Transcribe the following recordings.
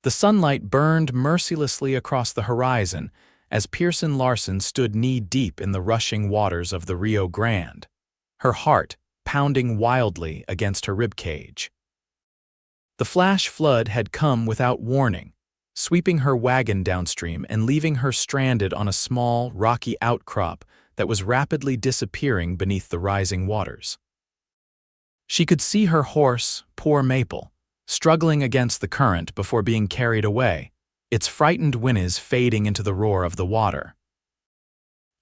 The sunlight burned mercilessly across the horizon as Pearson Larson stood knee-deep in the rushing waters of the Rio Grande, her heart pounding wildly against her ribcage. The flash flood had come without warning, sweeping her wagon downstream and leaving her stranded on a small, rocky outcrop that was rapidly disappearing beneath the rising waters. She could see her horse, poor Maple, struggling against the current before being carried away, its frightened whinnies fading into the roar of the water.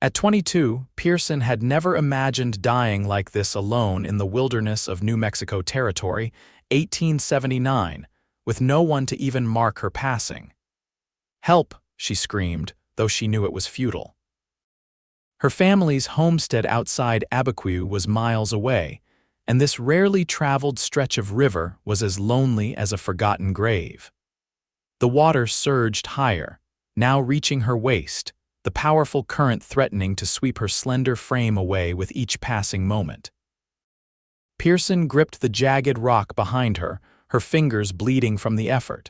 At 22, Pearson had never imagined dying like this alone in the wilderness of New Mexico Territory, 1879, with no one to even mark her passing. "Help!" she screamed, though she knew it was futile. Her family's homestead outside Abiquiu was miles away, and this rarely traveled stretch of river was as lonely as a forgotten grave. The water surged higher, now reaching her waist, the powerful current threatening to sweep her slender frame away with each passing moment. Pearson gripped the jagged rock behind her, her fingers bleeding from the effort.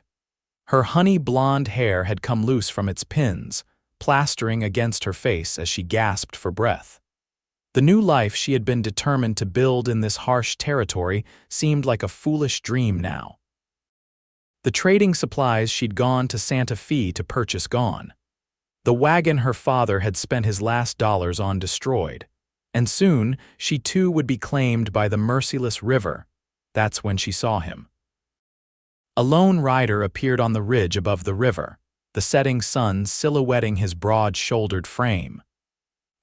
Her honey-blonde hair had come loose from its pins, plastering against her face as she gasped for breath. The new life she had been determined to build in this harsh territory seemed like a foolish dream now. The trading supplies she'd gone to Santa Fe to purchase gone. The wagon her father had spent his last dollars on destroyed. And soon, she too would be claimed by the merciless river. That's when she saw him. A lone rider appeared on the ridge above the river, the setting sun silhouetting his broad-shouldered frame.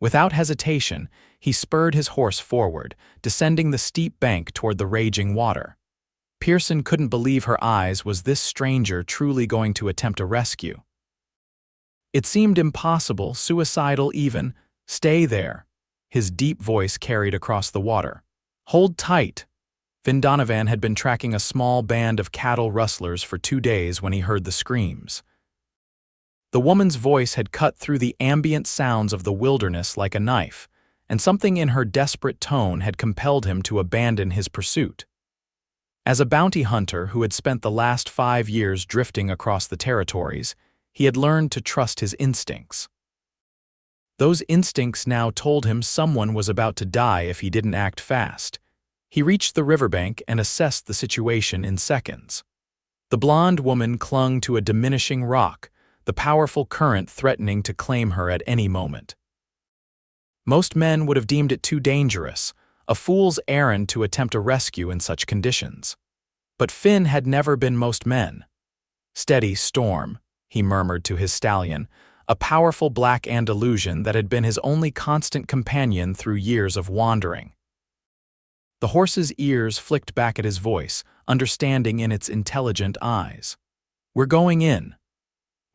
Without hesitation, he spurred his horse forward, descending the steep bank toward the raging water. Pearson couldn't believe her eyes. Was this stranger truly going to attempt a rescue? It seemed impossible, suicidal even. "Stay there," his deep voice carried across the water. "Hold tight." Finn Donovan had been tracking a small band of cattle rustlers for 2 days when he heard the screams. The woman's voice had cut through the ambient sounds of the wilderness like a knife, and something in her desperate tone had compelled him to abandon his pursuit. As a bounty hunter who had spent the last 5 years drifting across the territories, he had learned to trust his instincts. Those instincts now told him someone was about to die if he didn't act fast. He reached the riverbank and assessed the situation in seconds. The blonde woman clung to a diminishing rock, the powerful current threatening to claim her at any moment. Most men would have deemed it too dangerous, a fool's errand to attempt a rescue in such conditions. But Finn had never been most men. "Steady, Storm," he murmured to his stallion, a powerful black Andalusian that had been his only constant companion through years of wandering. The horse's ears flicked back at his voice, understanding in its intelligent eyes. "We're going in."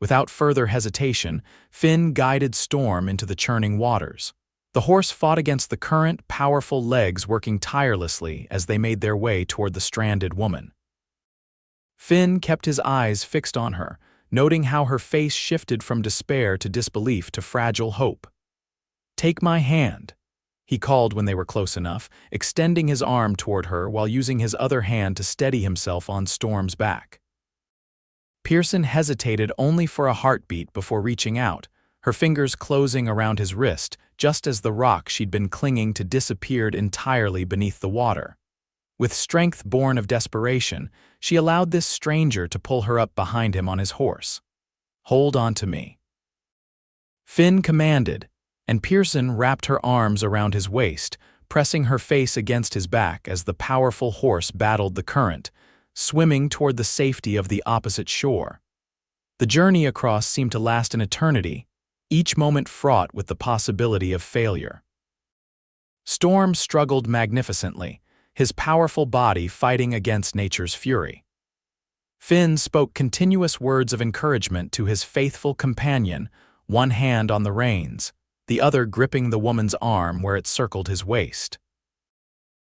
Without further hesitation, Finn guided Storm into the churning waters. The horse fought against the current, powerful legs working tirelessly as they made their way toward the stranded woman. Finn kept his eyes fixed on her, noting how her face shifted from despair to disbelief to fragile hope. "Take my hand," he called when they were close enough, extending his arm toward her while using his other hand to steady himself on Storm's back. Pearson hesitated only for a heartbeat before reaching out, her fingers closing around his wrist, just as the rock she'd been clinging to disappeared entirely beneath the water. With strength born of desperation, she allowed this stranger to pull her up behind him on his horse. "Hold on to me," Finn commanded, and Pearson wrapped her arms around his waist, pressing her face against his back as the powerful horse battled the current, swimming toward the safety of the opposite shore. The journey across seemed to last an eternity, each moment fraught with the possibility of failure. Storm struggled magnificently, his powerful body fighting against nature's fury. Finn spoke continuous words of encouragement to his faithful companion, one hand on the reins, the other gripping the woman's arm where it circled his waist.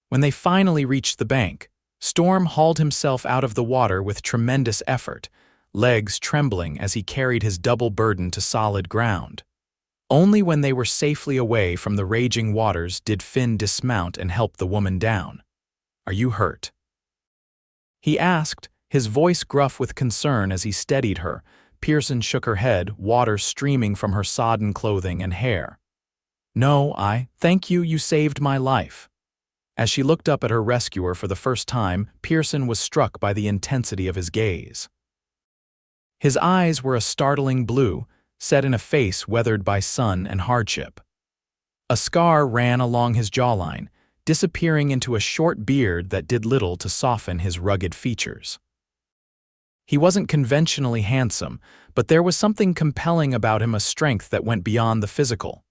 When they finally reached the bank, Storm hauled himself out of the water with tremendous effort, legs trembling as he carried his double burden to solid ground. Only when they were safely away from the raging waters did Finn dismount and help the woman down. "Are you hurt?" he asked, his voice gruff with concern as he steadied her. Pearson shook her head, water streaming from her sodden clothing and hair. "No, thank you, you saved my life." As she looked up at her rescuer for the first time, Pearson was struck by the intensity of his gaze. His eyes were a startling blue, set in a face weathered by sun and hardship. A scar ran along his jawline, disappearing into a short beard that did little to soften his rugged features. He wasn't conventionally handsome, but there was something compelling about him, a strength that went beyond the physical.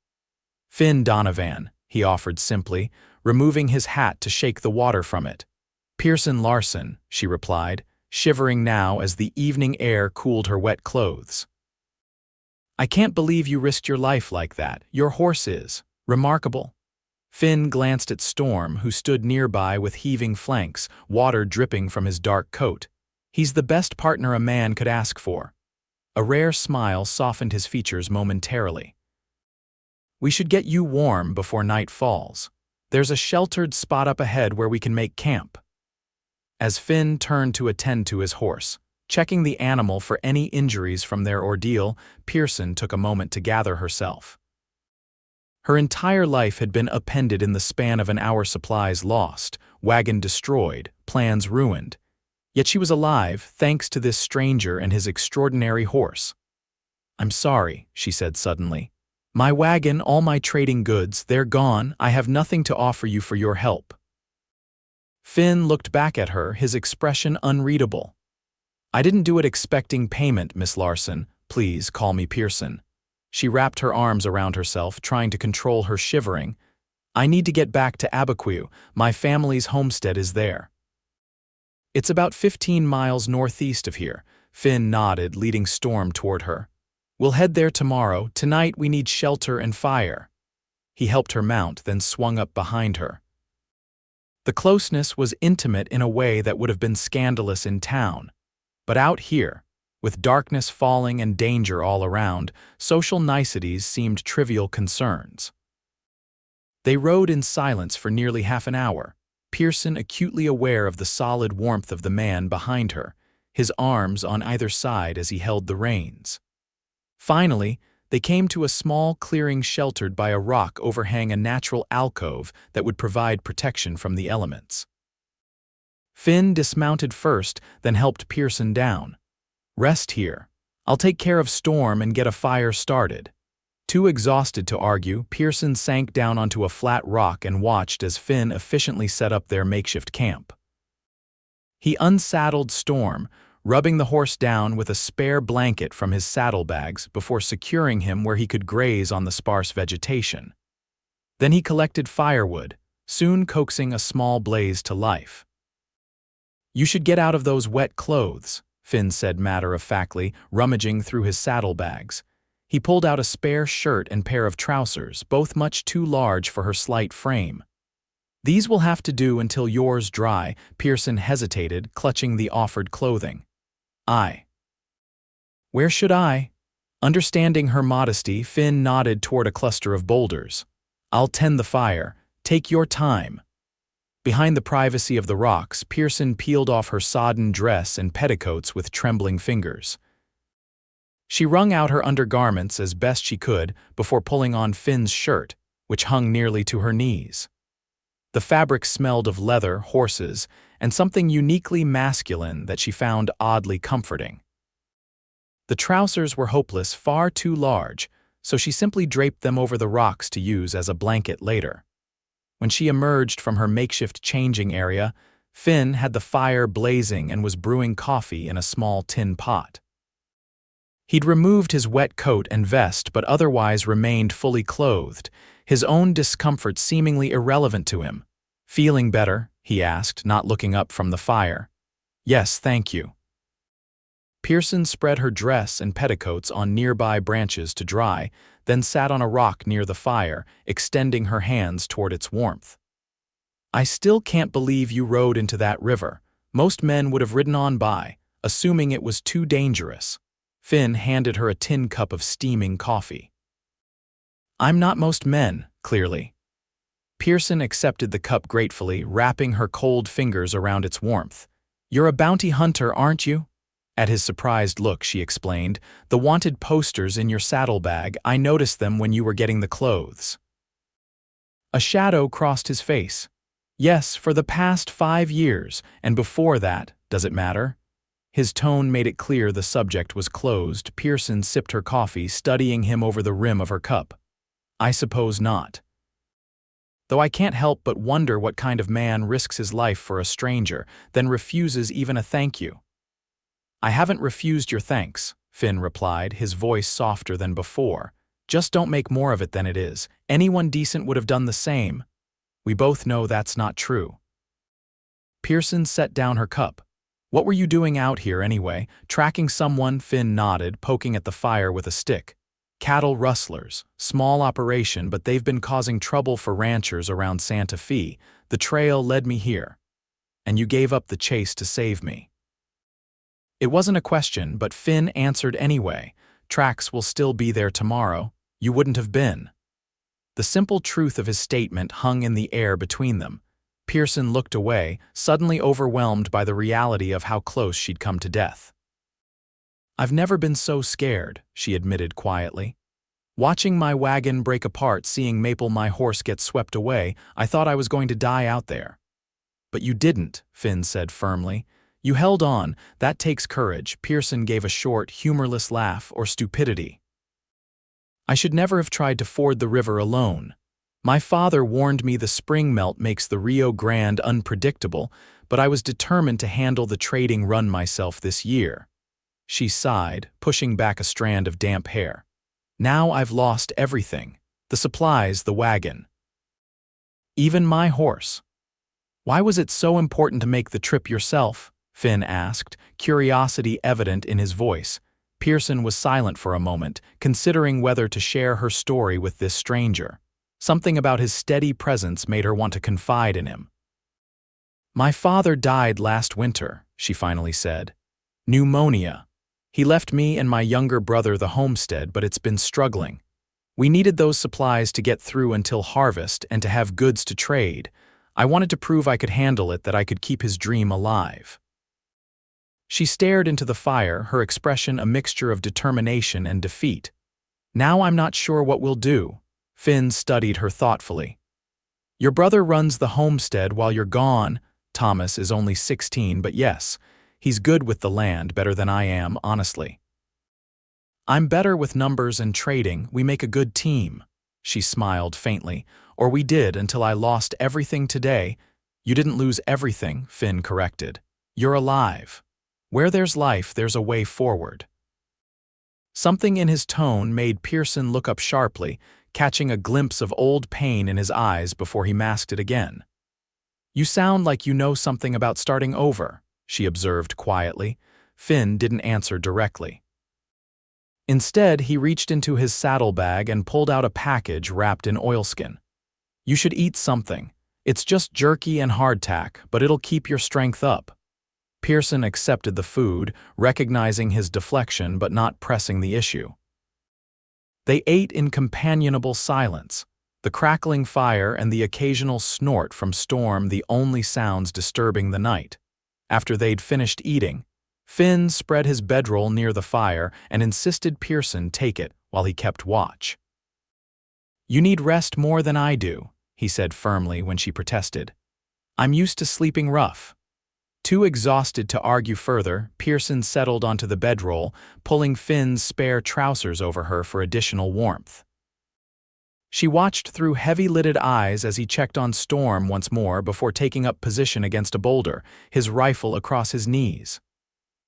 "Finn Donovan," he offered simply, removing his hat to shake the water from it. "Pearson Larson," she replied, shivering now as the evening air cooled her wet clothes. "I can't believe you risked your life like that. Your horse is remarkable." Finn glanced at Storm, who stood nearby with heaving flanks, water dripping from his dark coat. "He's the best partner a man could ask for." A rare smile softened his features momentarily. "We should get you warm before night falls. There's a sheltered spot up ahead where we can make camp." As Finn turned to attend to his horse, checking the animal for any injuries from their ordeal, Pearson took a moment to gather herself. Her entire life had been upended in the span of an hour, supplies lost, wagon destroyed, plans ruined. Yet she was alive thanks to this stranger and his extraordinary horse. "I'm sorry," she said suddenly. "My wagon, all my trading goods, they're gone. I have nothing to offer you for your help." Finn looked back at her, his expression unreadable. "I didn't do it expecting payment, Miss Larson. Please call me Pearson." She wrapped her arms around herself, trying to control her shivering. "I need to get back to Abiquiu. My family's homestead is there." "It's about 15 miles northeast of here," Finn nodded, leading Storm toward her. "We'll head there tomorrow. Tonight we need shelter and fire." He helped her mount, then swung up behind her. The closeness was intimate in a way that would have been scandalous in town. But out here, with darkness falling and danger all around, social niceties seemed trivial concerns. They rode in silence for nearly half an hour, Pearson acutely aware of the solid warmth of the man behind her, his arms on either side as he held the reins. Finally, they came to a small clearing sheltered by a rock overhang, a natural alcove that would provide protection from the elements. Finn dismounted first, then helped Pearson down. "Rest here. I'll take care of Storm and get a fire started." Too exhausted to argue, Pearson sank down onto a flat rock and watched as Finn efficiently set up their makeshift camp. He unsaddled Storm, rubbing the horse down with a spare blanket from his saddlebags before securing him where he could graze on the sparse vegetation. Then he collected firewood, soon coaxing a small blaze to life. "You should get out of those wet clothes," Finn said matter-of-factly, rummaging through his saddlebags. He pulled out a spare shirt and pair of trousers, both much too large for her slight frame. "These will have to do until yours dry." Pearson hesitated, clutching the offered clothing. "Where should I?" Understanding her modesty, Finn nodded toward a cluster of boulders. "I'll tend the fire. Take your time." Behind the privacy of the rocks, Pearson peeled off her sodden dress and petticoats with trembling fingers. She wrung out her undergarments as best she could before pulling on Finn's shirt, which hung nearly to her knees. The fabric smelled of leather, horses, and something uniquely masculine that she found oddly comforting. The trousers were hopeless, far too large, so she simply draped them over the rocks to use as a blanket later. When she emerged from her makeshift changing area, Finn had the fire blazing and was brewing coffee in a small tin pot. He'd removed his wet coat and vest but otherwise remained fully clothed, his own discomfort seemingly irrelevant to him. "Feeling better?" he asked, not looking up from the fire. "Yes, thank you." Pearson spread her dress and petticoats on nearby branches to dry, then sat on a rock near the fire, extending her hands toward its warmth. "I still can't believe you rode into that river. Most men would have ridden on by, assuming it was too dangerous." Finn handed her a tin cup of steaming coffee. "I'm not most men, clearly." Pearson accepted the cup gratefully, wrapping her cold fingers around its warmth. You're a bounty hunter, aren't you? At his surprised look, she explained, the wanted posters in your saddlebag, I noticed them when you were getting the clothes. A shadow crossed his face. Yes, for the past 5 years, and before that, does it matter? His tone made it clear the subject was closed. Pearson sipped her coffee, studying him over the rim of her cup. I suppose not. Though I can't help but wonder what kind of man risks his life for a stranger, then refuses even a thank you. I haven't refused your thanks, Finn replied, his voice softer than before. Just don't make more of it than it is. Anyone decent would have done the same. We both know that's not true. Pearson set down her cup. What were you doing out here anyway? Tracking someone? Finn nodded, poking at the fire with a stick. Cattle rustlers. Small operation, but they've been causing trouble for ranchers around Santa Fe. The trail led me here. And you gave up the chase to save me. It wasn't a question, but Finn answered anyway. Tracks will still be there tomorrow. You wouldn't have been. The simple truth of his statement hung in the air between them. Pearson looked away, suddenly overwhelmed by the reality of how close she'd come to death. I've never been so scared, she admitted quietly. Watching my wagon break apart, seeing Maple, my horse, get swept away, I thought I was going to die out there. But you didn't, Finn said firmly. You held on. That takes courage. Pearson gave a short, humorless laugh. Or stupidity. I should never have tried to ford the river alone. My father warned me the spring melt makes the Rio Grande unpredictable, but I was determined to handle the trading run myself this year. She sighed, pushing back a strand of damp hair. Now I've lost everything. The supplies, the wagon. Even my horse. Why was it so important to make the trip yourself? Finn asked, curiosity evident in his voice. Pearson was silent for a moment, considering whether to share her story with this stranger. Something about his steady presence made her want to confide in him. My father died last winter, she finally said. Pneumonia. He left me and my younger brother the homestead, but it's been struggling. We needed those supplies to get through until harvest and to have goods to trade. I wanted to prove I could handle it, that I could keep his dream alive. She stared into the fire, her expression a mixture of determination and defeat. Now I'm not sure what we'll do. Finn studied her thoughtfully. Your brother runs the homestead while you're gone. Thomas is only 16, but yes, he's good with the land, better than I am, honestly. I'm better with numbers and trading. We make a good team. She smiled faintly. Or we did until I lost everything today. You didn't lose everything, Finn corrected. You're alive. Where there's life, there's a way forward. Something in his tone made Pearson look up sharply, catching a glimpse of old pain in his eyes before he masked it again. You sound like you know something about starting over, she observed quietly. Finn didn't answer directly. Instead, he reached into his saddlebag and pulled out a package wrapped in oilskin. You should eat something. It's just jerky and hardtack, but it'll keep your strength up. Pearson accepted the food, recognizing his deflection but not pressing the issue. They ate in companionable silence, the crackling fire and the occasional snort from Storm the only sounds disturbing the night. After they'd finished eating, Finn spread his bedroll near the fire and insisted Pearson take it while he kept watch. You need rest more than I do, he said firmly when she protested. I'm used to sleeping rough. Too exhausted to argue further, Pearson settled onto the bedroll, pulling Finn's spare trousers over her for additional warmth. She watched through heavy-lidded eyes as he checked on Storm once more before taking up position against a boulder, his rifle across his knees.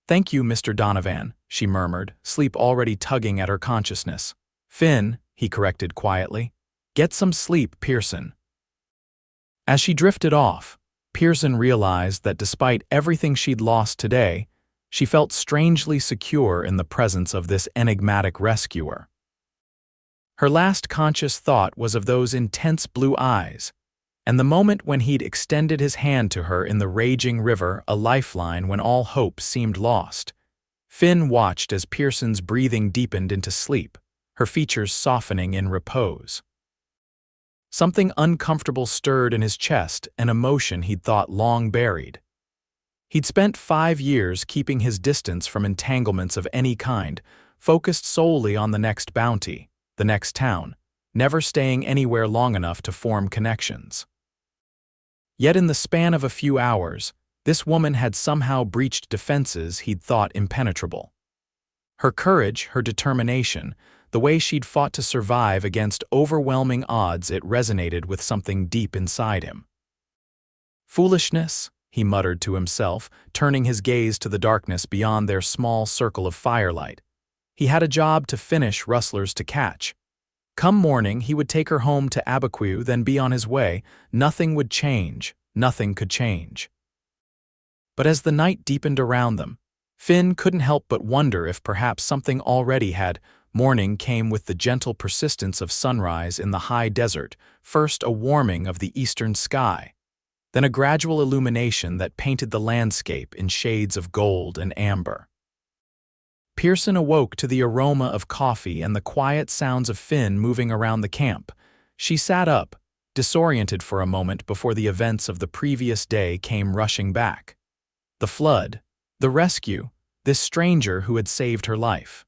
Thank you, Mr. Donovan, she murmured, sleep already tugging at her consciousness. Finn, he corrected quietly. Get some sleep, Pearson. As she drifted off, Pearson realized that despite everything she'd lost today, she felt strangely secure in the presence of this enigmatic rescuer. Her last conscious thought was of those intense blue eyes, and the moment when he'd extended his hand to her in the raging river, a lifeline when all hope seemed lost. Finn watched as Pearson's breathing deepened into sleep, her features softening in repose. Something uncomfortable stirred in his chest, an emotion he'd thought long buried. He'd spent 5 years keeping his distance from entanglements of any kind, focused solely on the next bounty, the next town, never staying anywhere long enough to form connections. Yet in the span of a few hours, this woman had somehow breached defenses he'd thought impenetrable. Her courage, her determination, the way she'd fought to survive against overwhelming odds, it resonated with something deep inside him. Foolishness, he muttered to himself, turning his gaze to the darkness beyond their small circle of firelight. He had a job to finish, rustlers to catch. Come morning, he would take her home to Abiquiu, then be on his way. Nothing would change, nothing could change. But as the night deepened around them, Finn couldn't help but wonder if perhaps something already had. Morning came with the gentle persistence of sunrise in the high desert, first a warming of the eastern sky, then a gradual illumination that painted the landscape in shades of gold and amber. Pearson awoke to the aroma of coffee and the quiet sounds of Finn moving around the camp. She sat up, disoriented for a moment before the events of the previous day came rushing back. The flood, the rescue, this stranger who had saved her life.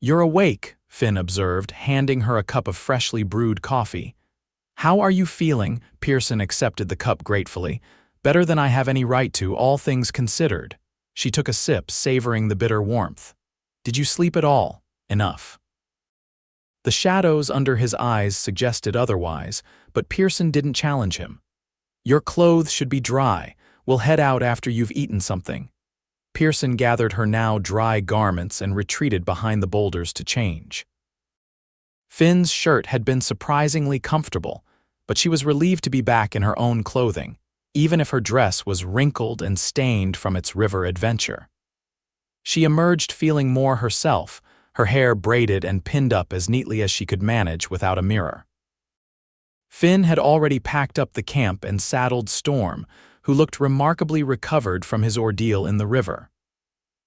"You're awake," Finn observed, handing her a cup of freshly brewed coffee. "How are you feeling?" Pearson accepted the cup gratefully. "Better than I have any right to, all things considered." She took a sip, savoring the bitter warmth. "Did you sleep at all?" "Enough." The shadows under his eyes suggested otherwise, but Pearson didn't challenge him. "Your clothes should be dry. We'll head out after you've eaten something." Pearson gathered her now dry garments and retreated behind the boulders to change. Finn's shirt had been surprisingly comfortable, but she was relieved to be back in her own clothing, even if her dress was wrinkled and stained from its river adventure. She emerged feeling more herself, her hair braided and pinned up as neatly as she could manage without a mirror. Finn had already packed up the camp and saddled Storm, who looked remarkably recovered from his ordeal in the river.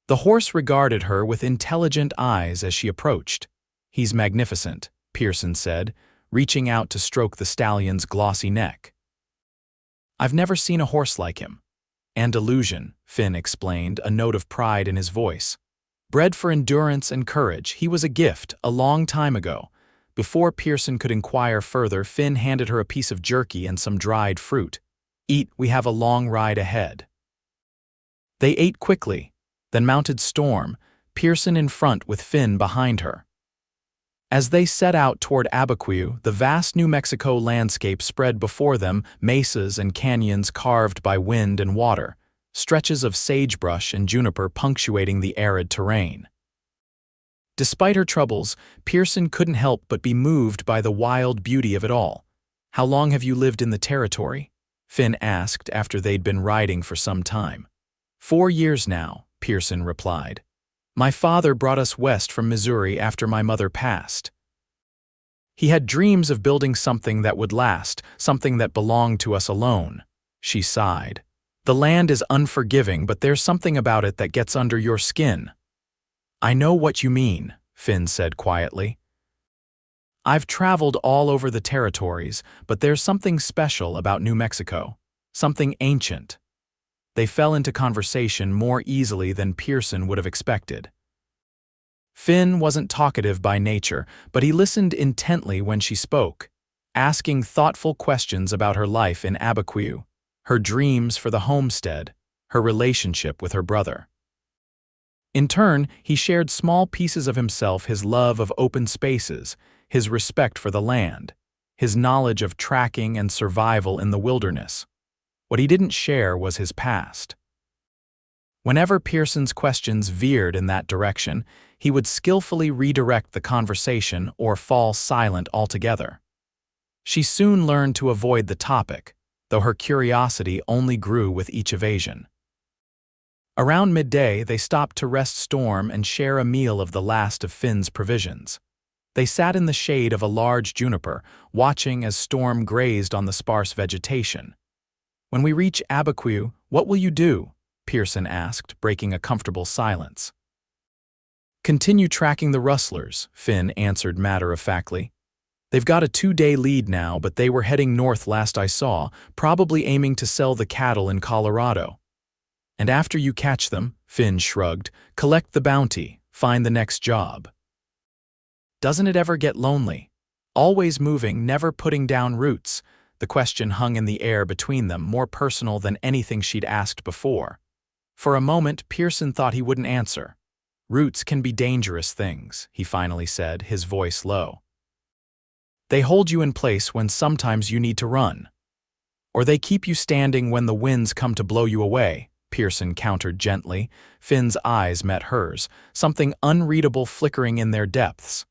The horse regarded her with intelligent eyes as she approached. "He's magnificent," Pearson said, reaching out to stroke the stallion's glossy neck. "I've never seen a horse like him." "Andalusian," Finn explained, a note of pride in his voice. "Bred for endurance and courage, he was a gift a long time ago." Before Pearson could inquire further, Finn handed her a piece of jerky and some dried fruit. "Eat, we have a long ride ahead." They ate quickly, then mounted Storm, Pearson in front with Finn behind her. As they set out toward Abiquiu, the vast New Mexico landscape spread before them, mesas and canyons carved by wind and water, stretches of sagebrush and juniper punctuating the arid terrain. Despite her troubles, Pearson couldn't help but be moved by the wild beauty of it all. "How long have you lived in the territory?" Finn asked after they'd been riding for some time. 4 years now," Pearson replied. "My father brought us west from Missouri after my mother passed. He had dreams of building something that would last, something that belonged to us alone." She sighed. "The land is unforgiving, but there's something about it that gets under your skin." "I know what you mean," Finn said quietly. "I've traveled all over the territories, but there's something special about New Mexico, something ancient." They fell into conversation more easily than Pearson would have expected. Finn wasn't talkative by nature, but he listened intently when she spoke, asking thoughtful questions about her life in Abiquiu, her dreams for the homestead, her relationship with her brother. In turn, he shared small pieces of himself, his love of open spaces, his respect for the land, his knowledge of tracking and survival in the wilderness. What he didn't share was his past. Whenever Pearson's questions veered in that direction, he would skillfully redirect the conversation or fall silent altogether. She soon learned to avoid the topic, though her curiosity only grew with each evasion. Around midday, they stopped to rest Storm and share a meal of the last of Finn's provisions. They sat in the shade of a large juniper, watching as Storm grazed on the sparse vegetation. "When we reach Abiquiu, what will you do?" Pearson asked, breaking a comfortable silence. "Continue tracking the rustlers," Finn answered matter-of-factly. "They've got a 2-day lead now, but they were heading north last I saw, probably aiming to sell the cattle in Colorado." And after you catch them, Finn shrugged, collect the bounty, find the next job. Doesn't it ever get lonely? Always moving, never putting down roots. The question hung in the air between them, more personal than anything she'd asked before. For a moment, Pearson thought he wouldn't answer. Roots can be dangerous things, he finally said, his voice low. They hold you in place when sometimes you need to run. Or they keep you standing when the winds come to blow you away, Pearson countered gently. Finn's eyes met hers, something unreadable flickering in their depths.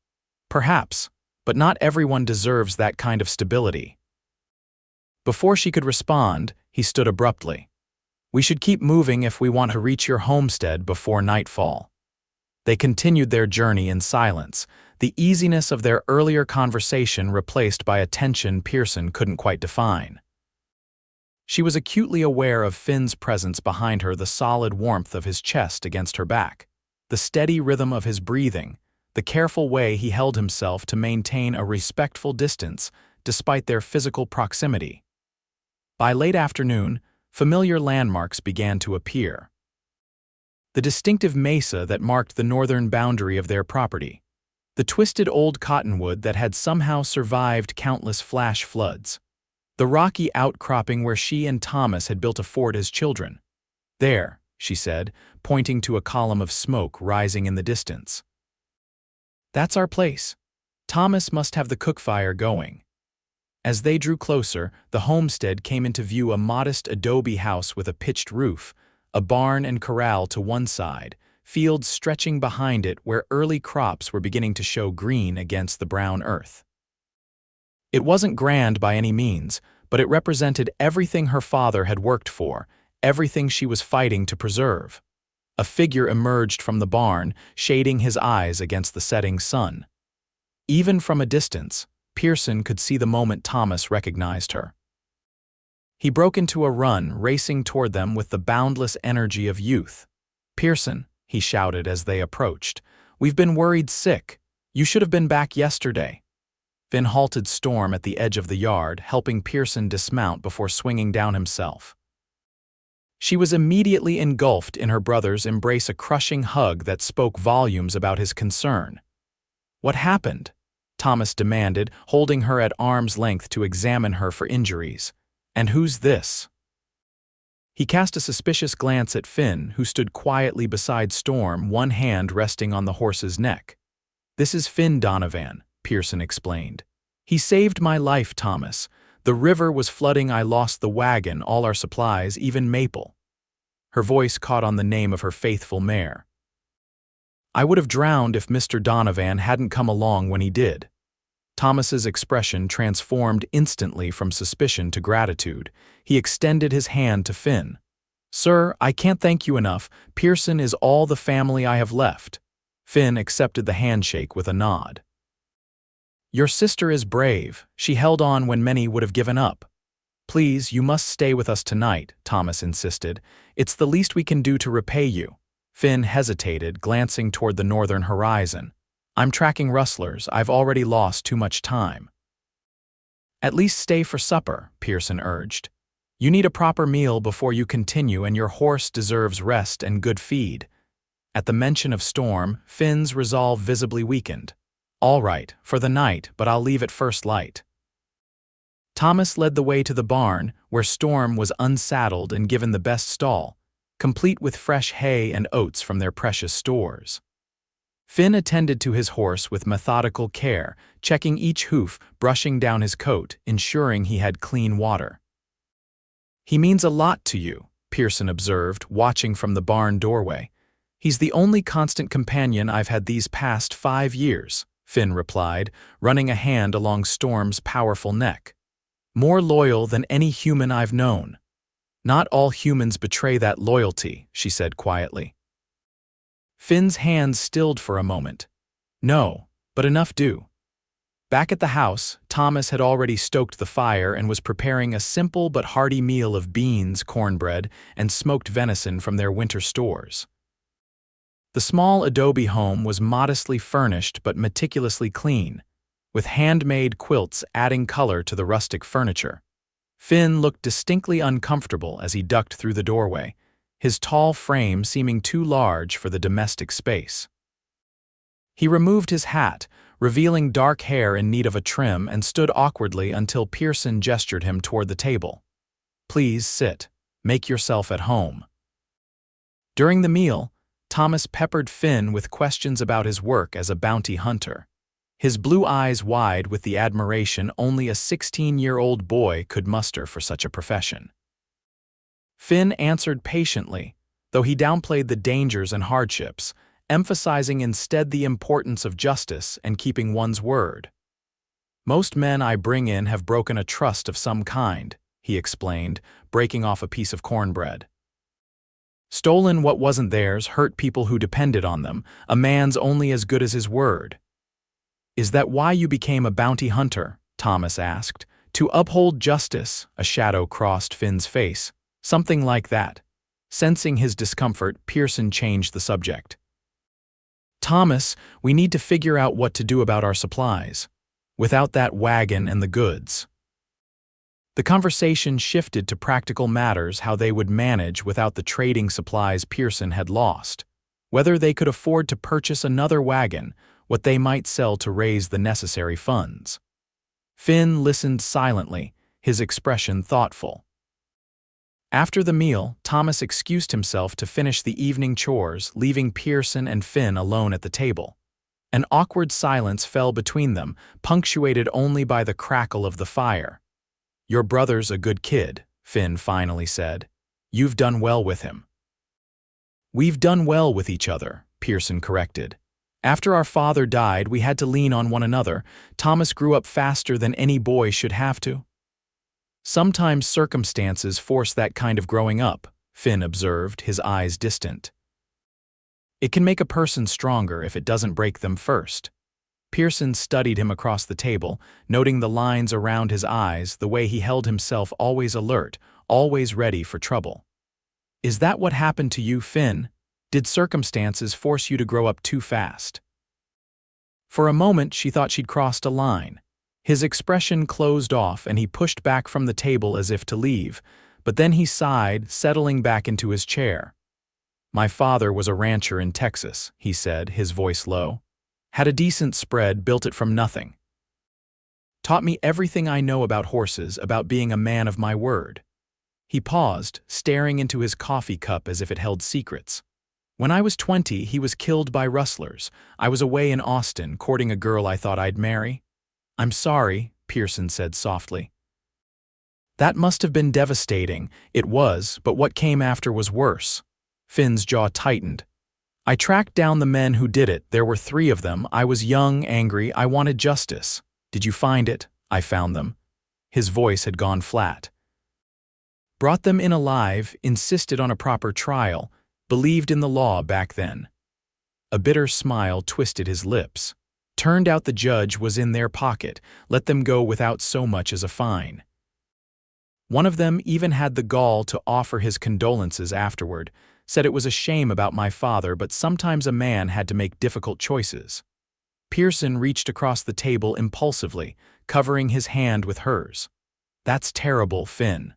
Perhaps, but not everyone deserves that kind of stability. Before she could respond, he stood abruptly. We should keep moving if we want to reach your homestead before nightfall. They continued their journey in silence, the easiness of their earlier conversation replaced by a tension Pearson couldn't quite define. She was acutely aware of Finn's presence behind her, the solid warmth of his chest against her back, the steady rhythm of his breathing, the careful way he held himself to maintain a respectful distance despite their physical proximity. By late afternoon, familiar landmarks began to appear. The distinctive mesa that marked the northern boundary of their property, the twisted old cottonwood that had somehow survived countless flash floods, the rocky outcropping where she and Thomas had built a fort as children. There, she said, pointing to a column of smoke rising in the distance. That's our place. Thomas must have the cook fire going. As they drew closer, the homestead came into view, a modest adobe house with a pitched roof, a barn and corral to one side, fields stretching behind it where early crops were beginning to show green against the brown earth. It wasn't grand by any means, but it represented everything her father had worked for, everything she was fighting to preserve. A figure emerged from the barn, shading his eyes against the setting sun. Even from a distance, Pearson could see the moment Thomas recognized her. He broke into a run, racing toward them with the boundless energy of youth. "Pearson," he shouted as they approached, "we've been worried sick. You should have been back yesterday." Finn halted Storm at the edge of the yard, helping Pearson dismount before swinging down himself. She was immediately engulfed in her brother's embrace, a crushing hug that spoke volumes about his concern. "What happened?" Thomas demanded, holding her at arm's length to examine her for injuries. "And who's this?" He cast a suspicious glance at Finn, who stood quietly beside Storm, one hand resting on the horse's neck. "This is Finn Donovan," Pearson explained. "He saved my life, Thomas. The river was flooding, I lost the wagon, all our supplies, even Maple." Her voice caught on the name of her faithful mare. "I would have drowned if Mr. Donovan hadn't come along when he did." Thomas's expression transformed instantly from suspicion to gratitude. He extended his hand to Finn. "Sir, I can't thank you enough. Pearson is all the family I have left." Finn accepted the handshake with a nod. "Your sister is brave. She held on when many would have given up." "Please, you must stay with us tonight," Thomas insisted. "It's the least we can do to repay you." Finn hesitated, glancing toward the northern horizon. "I'm tracking rustlers. I've already lost too much time." "At least stay for supper," Pearson urged. "You need a proper meal before you continue, and your horse deserves rest and good feed." At the mention of Storm, Finn's resolve visibly weakened. "All right, for the night, but I'll leave at first light." Thomas led the way to the barn, where Storm was unsaddled and given the best stall, complete with fresh hay and oats from their precious stores. Finn attended to his horse with methodical care, checking each hoof, brushing down his coat, ensuring he had clean water. "He means a lot to you," Pearson observed, watching from the barn doorway. "He's the only constant companion I've had these past 5 years," Finn replied, running a hand along Storm's powerful neck. "More loyal than any human I've known." "Not all humans betray that loyalty," she said quietly. Finn's hands stilled for a moment. "No, but enough do." Back at the house, Thomas had already stoked the fire and was preparing a simple but hearty meal of beans, cornbread, and smoked venison from their winter stores. The small adobe home was modestly furnished but meticulously clean, with handmade quilts adding color to the rustic furniture. Finn looked distinctly uncomfortable as he ducked through the doorway. his tall frame seeming too large for the domestic space. He removed his hat, revealing dark hair in need of a trim, and stood awkwardly until Pearson gestured him toward the table. "Please sit. Make yourself at home." During the meal, Thomas peppered Finn with questions about his work as a bounty hunter, his blue eyes wide with the admiration only a 16-year-old boy could muster for such a profession. Finn answered patiently, though he downplayed the dangers and hardships, emphasizing instead the importance of justice and keeping one's word. "Most men I bring in have broken a trust of some kind," he explained, breaking off a piece of cornbread. "Stolen what wasn't theirs, hurt people who depended on them. A man's only as good as his word." "Is that why you became a bounty hunter?" Thomas asked. "To uphold justice," a shadow crossed Finn's face. "Something like that." Sensing his discomfort, Pearson changed the subject. "Thomas, we need to figure out what to do about our supplies. Without that wagon and the goods." The conversation shifted to practical matters, how they would manage without the trading supplies Pearson had lost, whether they could afford to purchase another wagon, what they might sell to raise the necessary funds. Finn listened silently, his expression thoughtful. After the meal, Thomas excused himself to finish the evening chores, leaving Pearson and Finn alone at the table. An awkward silence fell between them, punctuated only by the crackle of the fire. "Your brother's a good kid," Finn finally said. "You've done well with him." "We've done well with each other," Pearson corrected. "After our father died, we had to lean on one another. Thomas grew up faster than any boy should have to." "Sometimes circumstances force that kind of growing up," Finn observed, his eyes distant. "It can make a person stronger if it doesn't break them first." Pearson studied him across the table, noting the lines around his eyes, the way he held himself always alert, always ready for trouble. "Is that what happened to you, Finn? Did circumstances force you to grow up too fast?" For a moment she thought she'd crossed a line. His expression closed off and he pushed back from the table as if to leave, but then he sighed, settling back into his chair. "My father was a rancher in Texas," he said, his voice low. "Had a decent spread, built it from nothing. Taught me everything I know about horses, about being a man of my word." He paused, staring into his coffee cup as if it held secrets. "When I was 20, he was killed by rustlers. I was away in Austin, courting a girl I thought I'd marry." "I'm sorry," Pearson said softly. "That must have been devastating." "It was, but what came after was worse." Finn's jaw tightened. "I tracked down the men who did it. There were 3 of them. I was young, angry. I wanted justice." "Did you find it?" "I found them." His voice had gone flat. "Brought them in alive, insisted on a proper trial, believed in the law back then." A bitter smile twisted his lips. "Turned out the judge was in their pocket, let them go without so much as a fine. One of them even had the gall to offer his condolences afterward, said it was a shame about my father, but sometimes a man had to make difficult choices." Pearson reached across the table impulsively, covering his hand with hers. "That's terrible, Finn."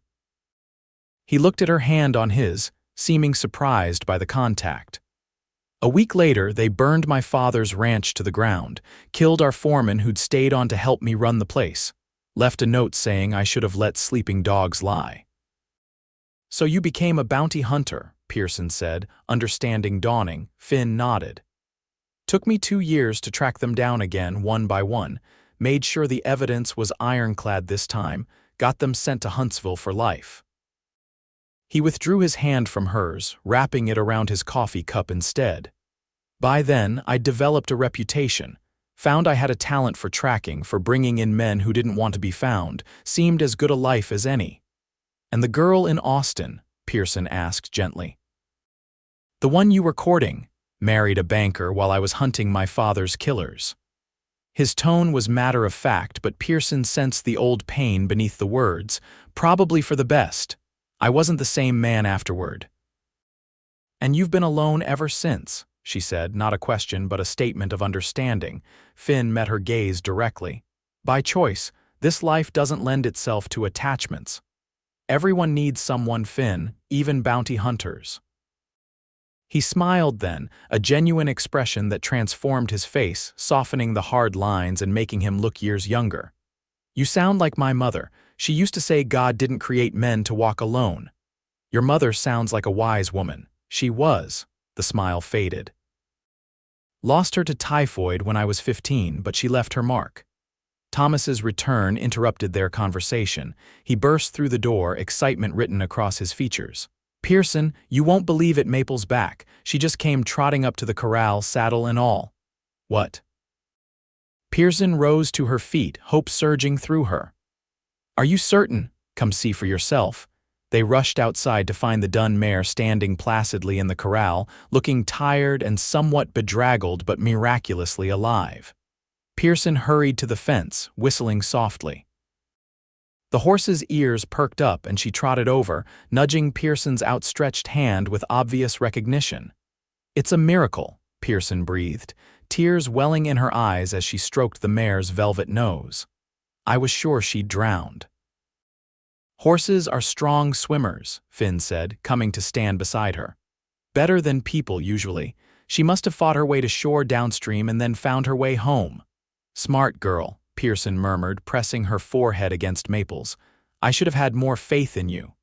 He looked at her hand on his, seeming surprised by the contact. "A week later, they burned my father's ranch to the ground, killed our foreman who'd stayed on to help me run the place, left a note saying I should have let sleeping dogs lie." "So you became a bounty hunter," Pearson said, understanding dawning. Finn nodded. "Took me 2 years to track them down again, one by one, made sure the evidence was ironclad this time, got them sent to Huntsville for life." He withdrew his hand from hers, wrapping it around his coffee cup instead. "By then, I'd developed a reputation, found I had a talent for tracking, for bringing in men who didn't want to be found, seemed as good a life as any." "And the girl in Austin?" Pearson asked gently. "The one you were courting, married a banker while I was hunting my father's killers." His tone was matter-of-fact, but Pearson sensed the old pain beneath the words. "Probably for the best. I wasn't the same man afterward." "And you've been alone ever since," she said, not a question but a statement of understanding. Finn met her gaze directly. "By choice. This life doesn't lend itself to attachments. Everyone needs someone, Finn, even bounty hunters." He smiled then, a genuine expression that transformed his face, softening the hard lines and making him look years younger. You sound like my mother. She used to say God didn't create men to walk alone. Your mother sounds like a wise woman. She was. The smile faded. Lost her to typhoid when I was 15, but she left her mark. Thomas's return interrupted their conversation. He burst through the door, excitement written across his features. Pearson, you won't believe it, Maple's back. She just came trotting up to the corral, saddle and all. What? Pearson rose to her feet, hope surging through her. Are you certain? Come see for yourself. They rushed outside to find the dun mare standing placidly in the corral, looking tired and somewhat bedraggled but miraculously alive. Pearson hurried to the fence, whistling softly. The horse's ears perked up and she trotted over, nudging Pearson's outstretched hand with obvious recognition. It's a miracle, Pearson breathed, tears welling in her eyes as she stroked the mare's velvet nose. I was sure she'd drowned. Horses are strong swimmers, Finn said, coming to stand beside her. Better than people, usually. She must have fought her way to shore downstream and then found her way home. Smart girl, Pearson murmured, pressing her forehead against Maple's. I should have had more faith in you.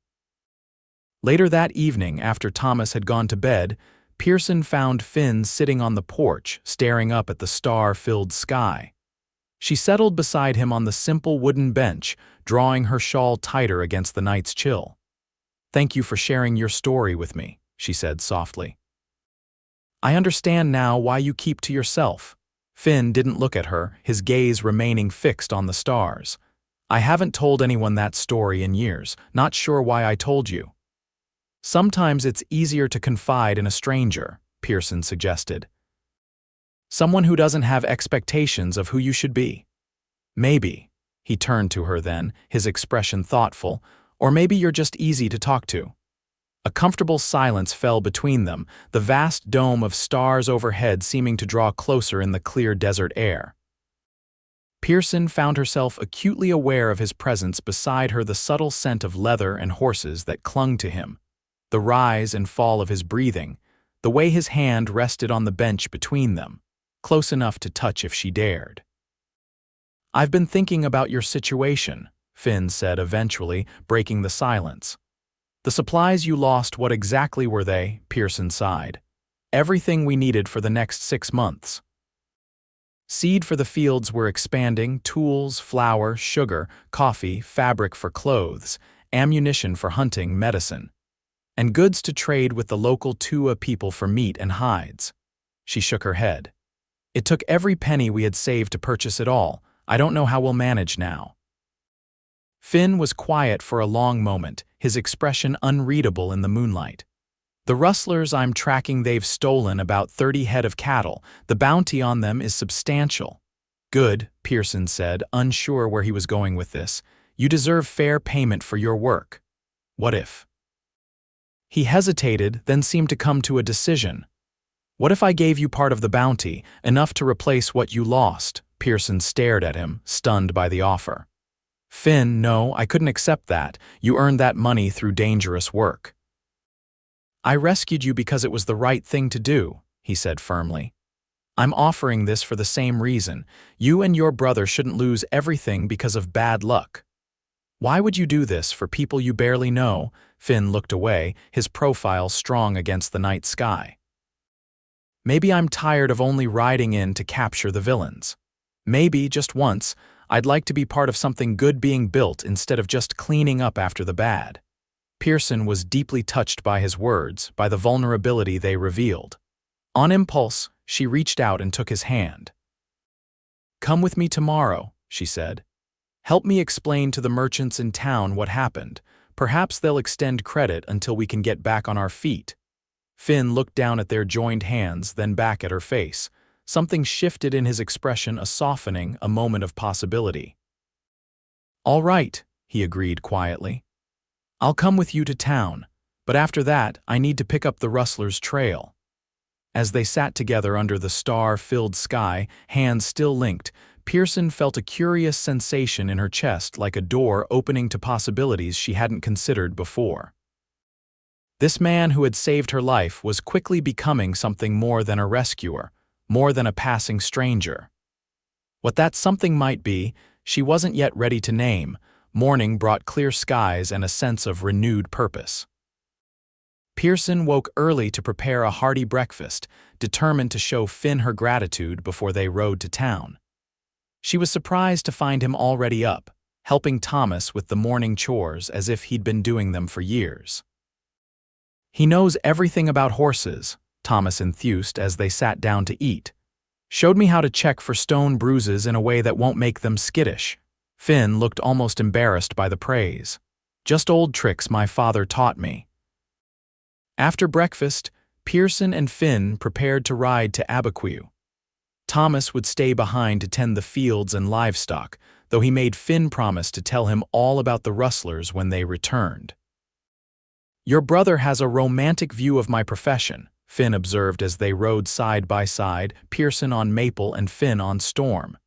Later that evening, after Thomas had gone to bed, Pearson found Finn sitting on the porch, staring up at the star-filled sky. She settled beside him on the simple wooden bench, drawing her shawl tighter against the night's chill. Thank you for sharing your story with me, she said softly. I understand now why you keep to yourself. Finn didn't look at her, his gaze remaining fixed on the stars. I haven't told anyone that story in years, not sure why I told you. Sometimes it's easier to confide in a stranger, Pearson suggested. Someone who doesn't have expectations of who you should be. Maybe, he turned to her then, his expression thoughtful, or maybe you're just easy to talk to. A comfortable silence fell between them, the vast dome of stars overhead seeming to draw closer in the clear desert air. Pearson found herself acutely aware of his presence beside her, the subtle scent of leather and horses that clung to him, the rise and fall of his breathing, the way his hand rested on the bench between them, close enough to touch if she dared. I've been thinking about your situation, Finn said eventually, breaking the silence. The supplies you lost, what exactly were they? Pearson sighed. Everything we needed for the next 6 months. Seed for the fields were expanding, tools, flour, sugar, coffee, fabric for clothes, ammunition for hunting, medicine, and goods to trade with the local Tua people for meat and hides. She shook her head. It took every penny we had saved to purchase it all. I don't know how we'll manage now. Finn was quiet for a long moment, his expression unreadable in the moonlight. The rustlers I'm tracking, they've stolen about 30 head of cattle. The bounty on them is substantial. Good, Pearson said, unsure where he was going with this. You deserve fair payment for your work. What if? He hesitated, then seemed to come to a decision. What if I gave you part of the bounty, enough to replace what you lost? Pearson stared at him, stunned by the offer. Finn, no, I couldn't accept that. You earned that money through dangerous work. I rescued you because it was the right thing to do, he said firmly. I'm offering this for the same reason. You and your brother shouldn't lose everything because of bad luck. Why would you do this for people you barely know? Finn looked away, his profile strong against the night sky. Maybe I'm tired of only riding in to capture the villains. Maybe, just once, I'd like to be part of something good being built instead of just cleaning up after the bad. Pearson was deeply touched by his words, by the vulnerability they revealed. On impulse, she reached out and took his hand. Come with me tomorrow, she said. Help me explain to the merchants in town what happened. Perhaps they'll extend credit until we can get back on our feet. Finn looked down at their joined hands, then back at her face. Something shifted in his expression, a softening, a moment of possibility. All right, he agreed quietly. I'll come with you to town, but after that, I need to pick up the rustler's trail. As they sat together under the star-filled sky, hands still linked, Pearson felt a curious sensation in her chest, like a door opening to possibilities she hadn't considered before. This man who had saved her life was quickly becoming something more than a rescuer, more than a passing stranger. What that something might be, she wasn't yet ready to name. Morning brought clear skies and a sense of renewed purpose. Pearson woke early to prepare a hearty breakfast, determined to show Finn her gratitude before they rode to town. She was surprised to find him already up, helping Thomas with the morning chores as if he'd been doing them for years. "He knows everything about horses," Thomas enthused as they sat down to eat. "Showed me how to check for stone bruises in a way that won't make them skittish." Finn looked almost embarrassed by the praise. "Just old tricks my father taught me." After breakfast, Pearson and Finn prepared to ride to Abiquiu. Thomas would stay behind to tend the fields and livestock, though he made Finn promise to tell him all about the rustlers when they returned. "Your brother has a romantic view of my profession," Finn observed as they rode side by side, Pearson on Maple and Finn on Storm.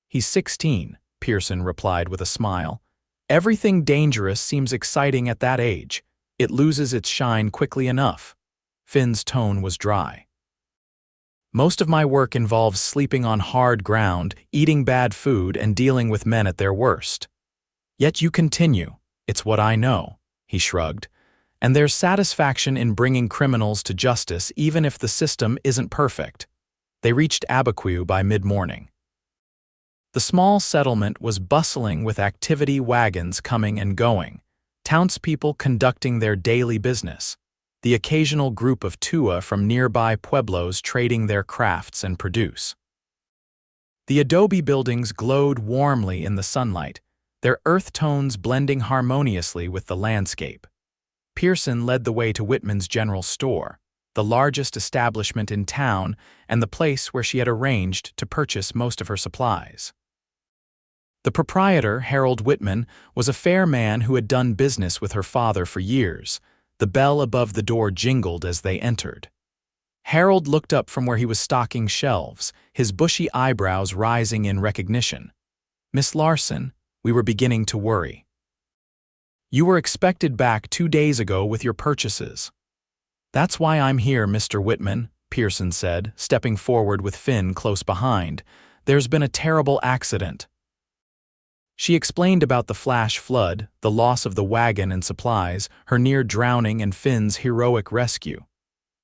"He's 16, Pearson replied with a smile. "Everything dangerous seems exciting at that age. It loses its shine quickly enough." Finn's tone was dry. "Most of my work involves sleeping on hard ground, eating bad food, and dealing with men at their worst." "Yet you continue." "It's what I know," he shrugged. "And there's satisfaction in bringing criminals to justice even if the system isn't perfect." They reached Abiquiu by mid-morning. The small settlement was bustling with activity, wagons coming and going, townspeople conducting their daily business, the occasional group of Tua from nearby pueblos trading their crafts and produce. The adobe buildings glowed warmly in the sunlight, their earth tones blending harmoniously with the landscape. Pearson led the way to Whitman's General Store, the largest establishment in town and the place where she had arranged to purchase most of her supplies. The proprietor, Harold Whitman, was a fair man who had done business with her father for years. The bell above the door jingled as they entered. Harold looked up from where he was stocking shelves, his bushy eyebrows rising in recognition. "Miss Larson, we were beginning to worry. You were expected back 2 days ago with your purchases." "That's why I'm here, Mr. Whitman," Pearson said, stepping forward with Finn close behind. "There's been a terrible accident." She explained about the flash flood, the loss of the wagon and supplies, her near drowning and Finn's heroic rescue.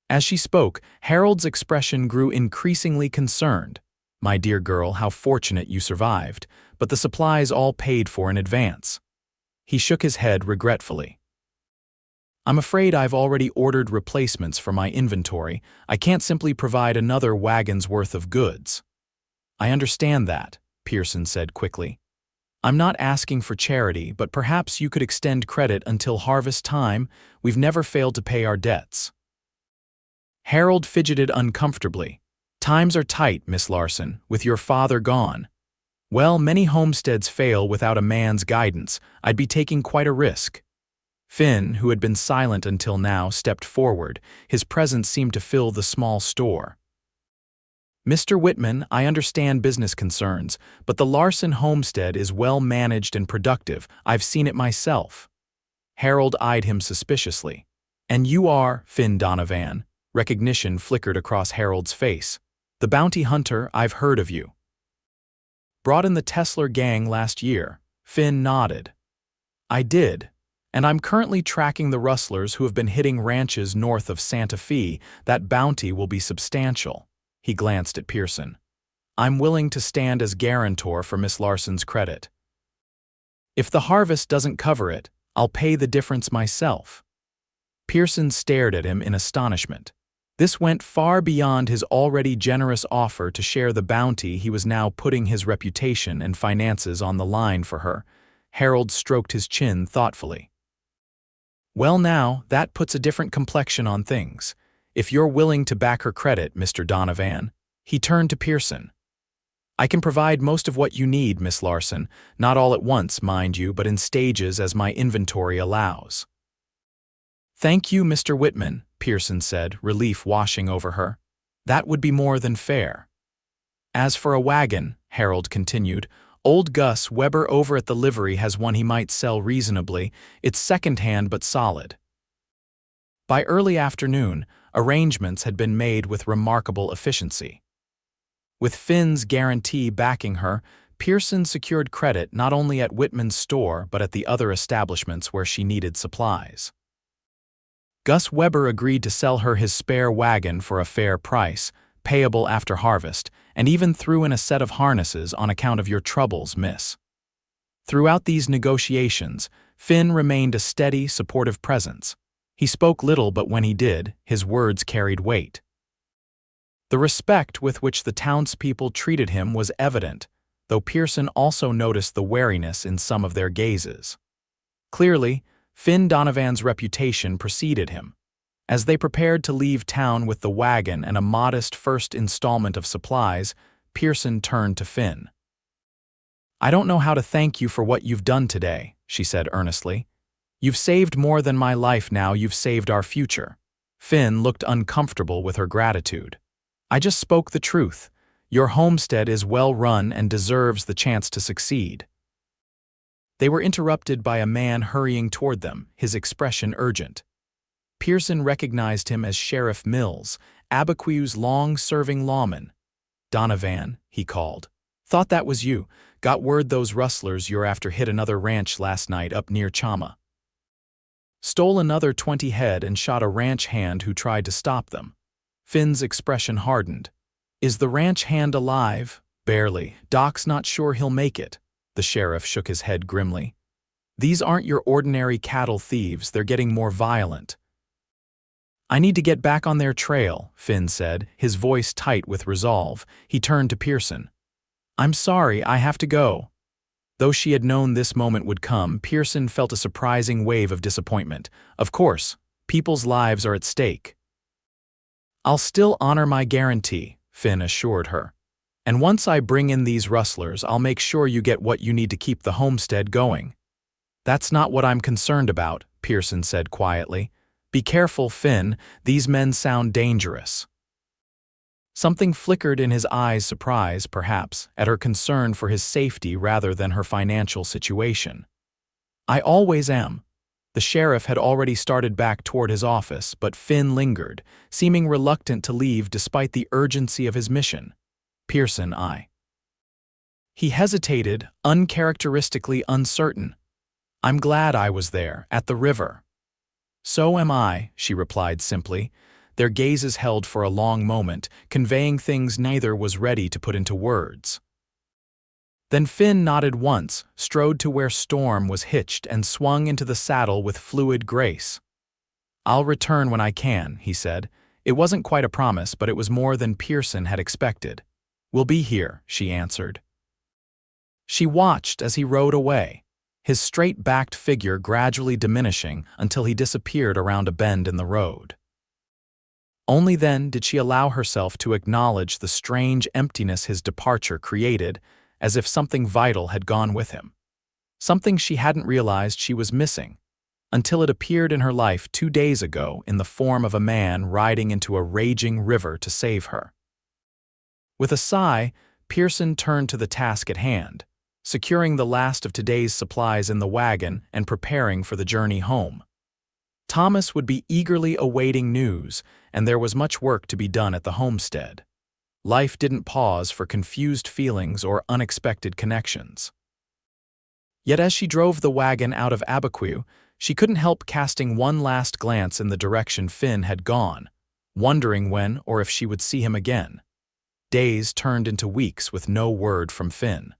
As she spoke, Harold's expression grew increasingly concerned. "My dear girl, how fortunate you survived, but the supplies all paid for in advance." He shook his head regretfully. "I'm afraid I've already ordered replacements for my inventory. I can't simply provide another wagon's worth of goods." "I understand that," Pearson said quickly. "I'm not asking for charity, but perhaps you could extend credit until harvest time. We've never failed to pay our debts." Harold fidgeted uncomfortably. "Times are tight, Miss Larson, with your father gone." "Well, many homesteads fail without a man's guidance. I'd be taking quite a risk." Finn, who had been silent until now, stepped forward. His presence seemed to fill the small store. "Mr. Whitman, I understand business concerns, but the Larson homestead is well managed and productive. I've seen it myself." Harold eyed him suspiciously. "And you are Finn Donovan." Recognition flickered across Harold's face. "The bounty hunter, I've heard of you." "Brought in the Tesler gang last year." Finn nodded. "I did. And I'm currently tracking the rustlers who have been hitting ranches north of Santa Fe. That bounty will be substantial." He glanced at Pearson. "I'm willing to stand as guarantor for Miss Larson's credit. If the harvest doesn't cover it, I'll pay the difference myself." Pearson stared at him in astonishment. This went far beyond his already generous offer to share the bounty. He was now putting his reputation and finances on the line for her. Harold stroked his chin thoughtfully. "Well now, that puts a different complexion on things. If you're willing to back her credit, Mr. Donovan." He turned to Pearson. "I can provide most of what you need, Miss Larson, not all at once, mind you, but in stages as my inventory allows." "Thank you, Mr. Whitman," Pearson said, relief washing over her. "That would be more than fair." "As for a wagon," Harold continued, "old Gus Weber over at the livery has one he might sell reasonably. It's second-hand but solid." By early afternoon, arrangements had been made with remarkable efficiency. With Finn's guarantee backing her, Pearson secured credit not only at Whitman's store but at the other establishments where she needed supplies. Gus Weber agreed to sell her his spare wagon for a fair price, payable after harvest, and even threw in a set of harnesses on account of your troubles, miss. Throughout these negotiations, Finn remained a steady, supportive presence. He spoke little, but when he did, his words carried weight. The respect with which the townspeople treated him was evident, though Pearson also noticed the wariness in some of their gazes. Clearly, Finn Donovan's reputation preceded him. As they prepared to leave town with the wagon and a modest first installment of supplies, Pearson turned to Finn. "I don't know how to thank you for what you've done today," she said earnestly. "You've saved more than my life now, you've saved our future." Finn looked uncomfortable with her gratitude. "I just spoke the truth. Your homestead is well run and deserves the chance to succeed." They were interrupted by a man hurrying toward them, his expression urgent. Pearson recognized him as Sheriff Mills, Abiquiu's long-serving lawman. "Donovan," he called. "Thought that was you. Got word those rustlers you're after hit another ranch last night up near Chama. Stole another 20 head and shot a ranch hand who tried to stop them." Finn's expression hardened. "Is the ranch hand alive?" "Barely. Doc's not sure he'll make it." The sheriff shook his head grimly. "These aren't your ordinary cattle thieves, they're getting more violent." "I need to get back on their trail," Finn said, his voice tight with resolve. He turned to Pearson. "I'm sorry, I have to go." Though she had known this moment would come, Pearson felt a surprising wave of disappointment. Of course, people's lives are at stake. "I'll still honor my guarantee," Finn assured her. "And once I bring in these rustlers, I'll make sure you get what you need to keep the homestead going." "That's not what I'm concerned about," Pearson said quietly. "Be careful, Finn, these men sound dangerous." Something flickered in his eyes, surprise, perhaps, at her concern for his safety rather than her financial situation. "I always am." The sheriff had already started back toward his office, but Finn lingered, seeming reluctant to leave despite the urgency of his mission. "Pearson, He hesitated, uncharacteristically uncertain. "I'm glad I was there, at the river." "So am I," she replied simply. Their gazes held for a long moment, conveying things neither was ready to put into words. Then Finn nodded once, strode to where Storm was hitched and swung into the saddle with fluid grace. "I'll return when I can," he said. It wasn't quite a promise, but it was more than Pearson had expected. "We'll be here," she answered. She watched as he rode away, his straight-backed figure gradually diminishing until he disappeared around a bend in the road. Only then did she allow herself to acknowledge the strange emptiness his departure created, as if something vital had gone with him. Something she hadn't realized she was missing, until it appeared in her life 2 days ago in the form of a man riding into a raging river to save her. With a sigh, Pearson turned to the task at hand, securing the last of today's supplies in the wagon and preparing for the journey home. Thomas would be eagerly awaiting news, and there was much work to be done at the homestead. Life didn't pause for confused feelings or unexpected connections. Yet as she drove the wagon out of Abiquiu, she couldn't help casting one last glance in the direction Finn had gone, wondering when or if she would see him again. Days turned into weeks with no word from Finn.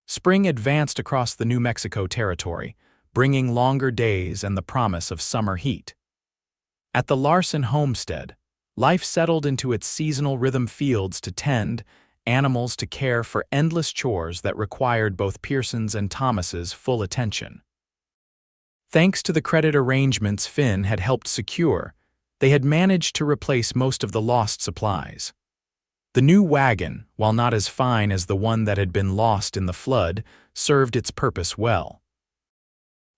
Spring advanced across the New Mexico territory, bringing longer days and the promise of summer heat. At the Larson homestead, life settled into its seasonal rhythm: fields to tend, animals to care for, endless chores that required both Pearson's and Thomas's full attention. Thanks to the credit arrangements Finn had helped secure, they had managed to replace most of the lost supplies. The new wagon, while not as fine as the one that had been lost in the flood, served its purpose well.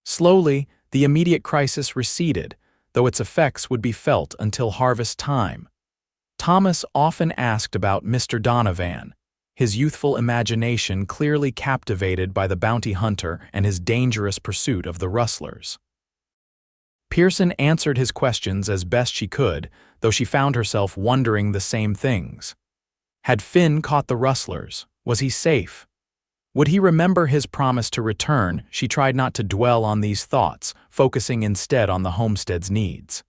Slowly, the immediate crisis receded, though its effects would be felt until harvest time. Thomas often asked about Mr. Donovan, his youthful imagination clearly captivated by the bounty hunter and his dangerous pursuit of the rustlers. Pearson answered his questions as best she could, though she found herself wondering the same things. Had Finn caught the rustlers? Was he safe? Would he remember his promise to return? She tried not to dwell on these thoughts, focusing instead on the homestead's needs.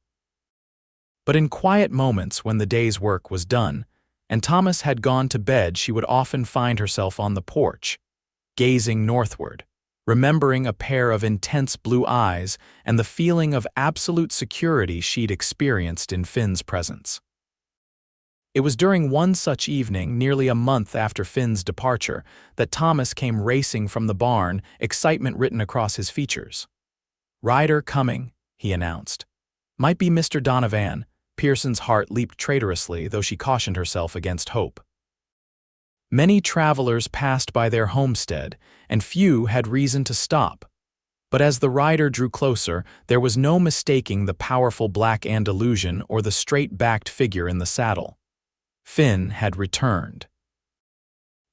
But in quiet moments when the day's work was done, and Thomas had gone to bed, she would often find herself on the porch, gazing northward, remembering a pair of intense blue eyes and the feeling of absolute security she'd experienced in Finn's presence. It was during one such evening, nearly a month after Finn's departure, that Thomas came racing from the barn, excitement written across his features. "Rider coming," he announced. "Might be Mr. Donovan." Pearson's heart leaped traitorously, though she cautioned herself against hope. Many travelers passed by their homestead, and few had reason to stop. But as the rider drew closer, there was no mistaking the powerful black Andalusian or the straight-backed figure in the saddle. Finn had returned.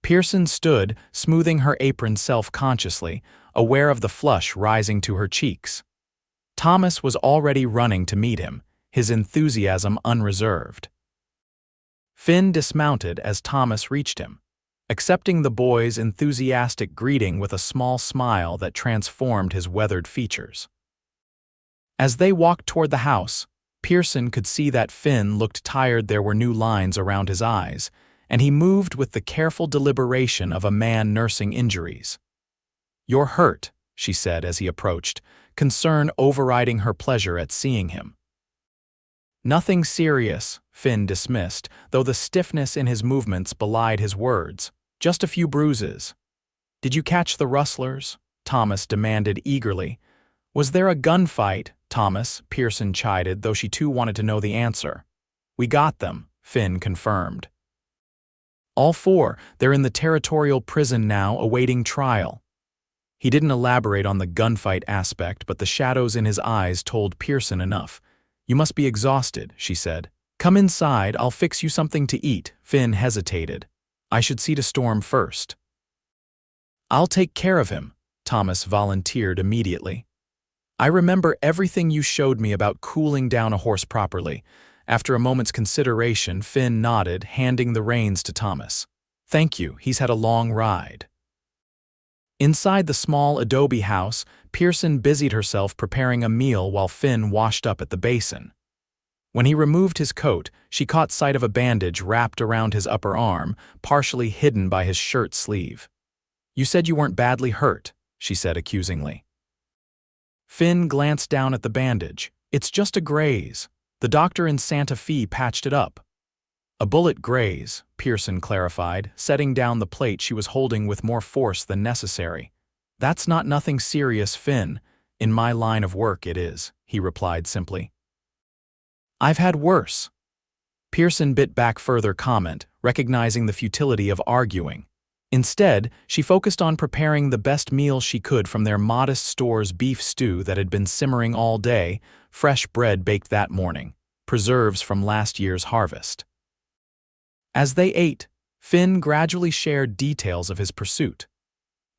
Pearson stood, smoothing her apron self-consciously, aware of the flush rising to her cheeks. Thomas was already running to meet him, his enthusiasm unreserved. Finn dismounted as Thomas reached him, accepting the boy's enthusiastic greeting with a small smile that transformed his weathered features. As they walked toward the house, Pearson could see that Finn looked tired. There were new lines around his eyes, and he moved with the careful deliberation of a man nursing injuries. "You're hurt," she said as he approached, concern overriding her pleasure at seeing him. "Nothing serious," Finn dismissed, though the stiffness in his movements belied his words. "Just a few bruises." "Did you catch the rustlers?" Thomas demanded eagerly. "Was there a gunfight?" "Thomas," Pearson chided, though she too wanted to know the answer. "We got them," Finn confirmed. "All four. They're in the territorial prison now, awaiting trial." He didn't elaborate on the gunfight aspect, but the shadows in his eyes told Pearson enough. "You must be exhausted," she said. "Come inside, I'll fix you something to eat." Finn hesitated. "I should see to Storm first." "I'll take care of him," Thomas volunteered immediately. "I remember everything you showed me about cooling down a horse properly." After a moment's consideration, Finn nodded, handing the reins to Thomas. "Thank you, he's had a long ride." Inside the small adobe house, Pearson busied herself preparing a meal while Finn washed up at the basin. When he removed his coat, she caught sight of a bandage wrapped around his upper arm, partially hidden by his shirt sleeve. "You said you weren't badly hurt," she said accusingly. Finn glanced down at the bandage. "It's just a graze. The doctor in Santa Fe patched it up." "A bullet graze," Pearson clarified, setting down the plate she was holding with more force than necessary. "That's not nothing serious, Finn. In my line of work it is," he replied simply. "I've had worse." Pearson bit back further comment, recognizing the futility of arguing. Instead, she focused on preparing the best meal she could from their modest store's beef stew that had been simmering all day, fresh bread baked that morning, preserves from last year's harvest. As they ate, Finn gradually shared details of his pursuit.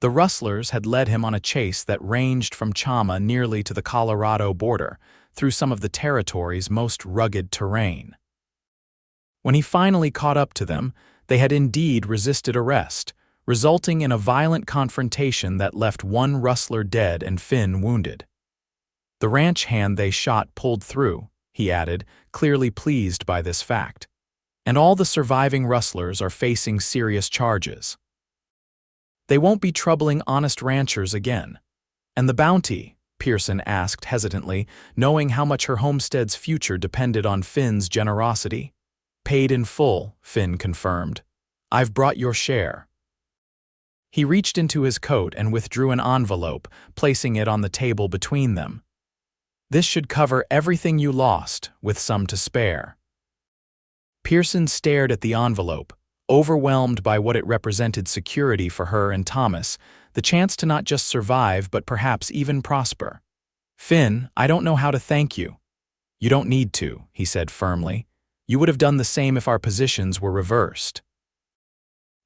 The rustlers had led him on a chase that ranged from Chama nearly to the Colorado border, through some of the territory's most rugged terrain. When he finally caught up to them, they had indeed resisted arrest, resulting in a violent confrontation that left one rustler dead and Finn wounded. "The ranch hand they shot pulled through," he added, clearly pleased by this fact. "And all the surviving rustlers are facing serious charges. They won't be troubling honest ranchers again." "And the bounty?" Pearson asked hesitantly, knowing how much her homestead's future depended on Finn's generosity. "Paid in full," Finn confirmed. "I've brought your share." He reached into his coat and withdrew an envelope, placing it on the table between them. "This should cover everything you lost, with some to spare." Pearson stared at the envelope, overwhelmed by what it represented: security for her and Thomas, the chance to not just survive but perhaps even prosper. "Finn, I don't know how to thank you." "You don't need to," he said firmly. "You would have done the same if our positions were reversed."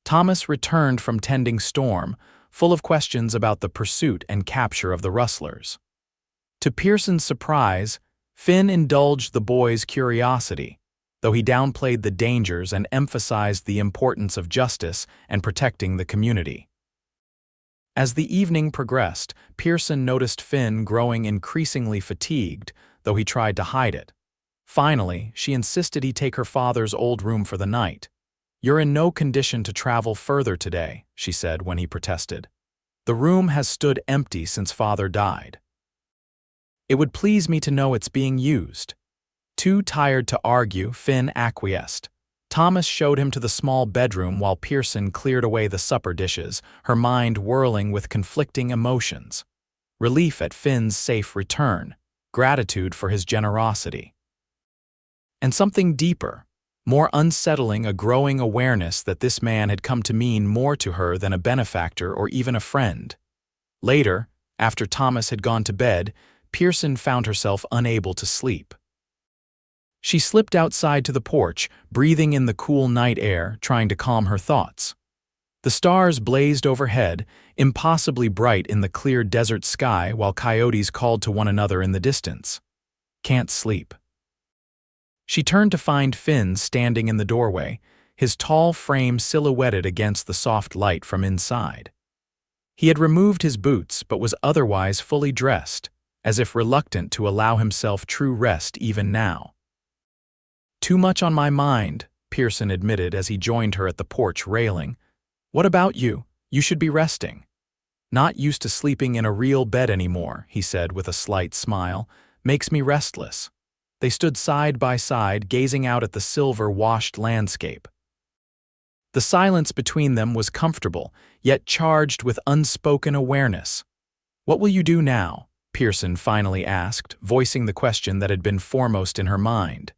Thomas returned from tending Storm, full of questions about the pursuit and capture of the rustlers. To Pearson's surprise, Finn indulged the boy's curiosity, though he downplayed the dangers and emphasized the importance of justice and protecting the community. As the evening progressed, Pearson noticed Finn growing increasingly fatigued, though he tried to hide it. Finally, she insisted he take her father's old room for the night. "You're in no condition to travel further today," she said when he protested. "The room has stood empty since father died." "It would please me to know it's being used." Too tired to argue, Finn acquiesced. Thomas showed him to the small bedroom while Pearson cleared away the supper dishes, her mind whirling with conflicting emotions. Relief at Finn's safe return, gratitude for his generosity. And something deeper, more unsettling, a growing awareness that this man had come to mean more to her than a benefactor or even a friend. Later, after Thomas had gone to bed, Pearson found herself unable to sleep. She slipped outside to the porch, breathing in the cool night air, trying to calm her thoughts. The stars blazed overhead, impossibly bright in the clear desert sky, while coyotes called to one another in the distance. "Can't sleep." She turned to find Finn standing in the doorway, his tall frame silhouetted against the soft light from inside. He had removed his boots but was otherwise fully dressed, as if reluctant to allow himself true rest even now. "Too much on my mind," Pearson admitted as he joined her at the porch railing. "What about you? You should be resting." "Not used to sleeping in a real bed anymore," he said with a slight smile. "Makes me restless." They stood side by side, gazing out at the silver-washed landscape. The silence between them was comfortable, yet charged with unspoken awareness. "What will you do now?" Pearson finally asked, voicing the question that had been foremost in her mind.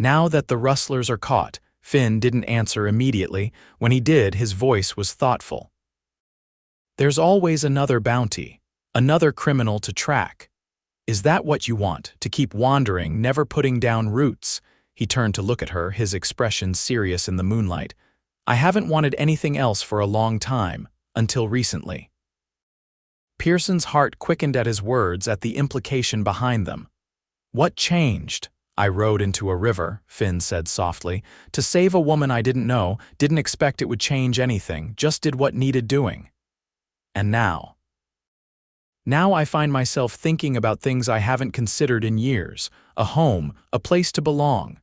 Now that the rustlers are caught, Finn didn't answer immediately. When he did, his voice was thoughtful. "There's always another bounty, another criminal to track. Is that what you want, to keep wandering, never putting down roots?" He turned to look at her, his expression serious in the moonlight. "I haven't wanted anything else for a long time, until recently." Pearson's heart quickened at his words, at the implication behind them. "What changed?" "I rode into a river," Finn said softly, "to save a woman I didn't know, didn't expect it would change anything, just did what needed doing. And now I find myself thinking about things I haven't considered in years, a home, a place to belong."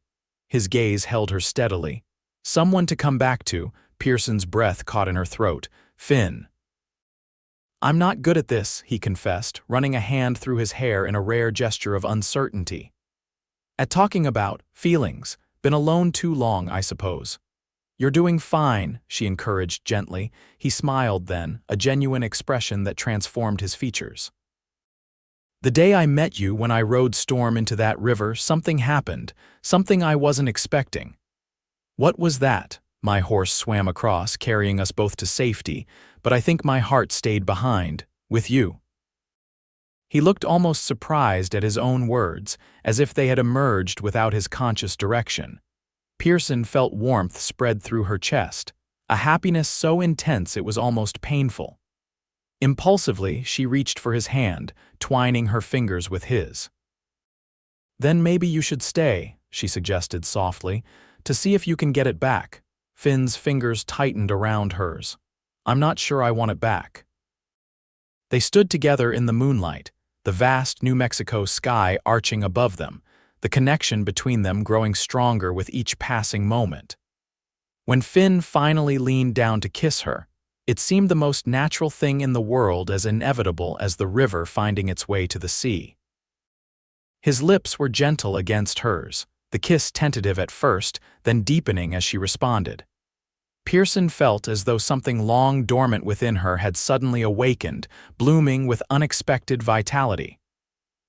His gaze held her steadily. "Someone to come back to." Pearson's breath caught in her throat. "Finn." "I'm not good at this," he confessed, running a hand through his hair in a rare gesture of uncertainty. "At talking about feelings. Been alone too long, I suppose." "You're doing fine," she encouraged gently. He smiled then, a genuine expression that transformed his features. "The day I met you, when I rode Storm into that river, something happened, something I wasn't expecting." "What was that?" "My horse swam across, carrying us both to safety, but I think my heart stayed behind, with you." He looked almost surprised at his own words, as if they had emerged without his conscious direction. Pearson felt warmth spread through her chest, a happiness so intense it was almost painful. Impulsively, she reached for his hand, twining her fingers with his. "Then maybe you should stay," she suggested softly, "to see if you can get it back." Finn's fingers tightened around hers. "I'm not sure I want it back." They stood together in the moonlight, the vast New Mexico sky arching above them, the connection between them growing stronger with each passing moment. When Finn finally leaned down to kiss her, it seemed the most natural thing in the world, as inevitable as the river finding its way to the sea. His lips were gentle against hers, the kiss tentative at first, then deepening as she responded. Pearson felt as though something long dormant within her had suddenly awakened, blooming with unexpected vitality.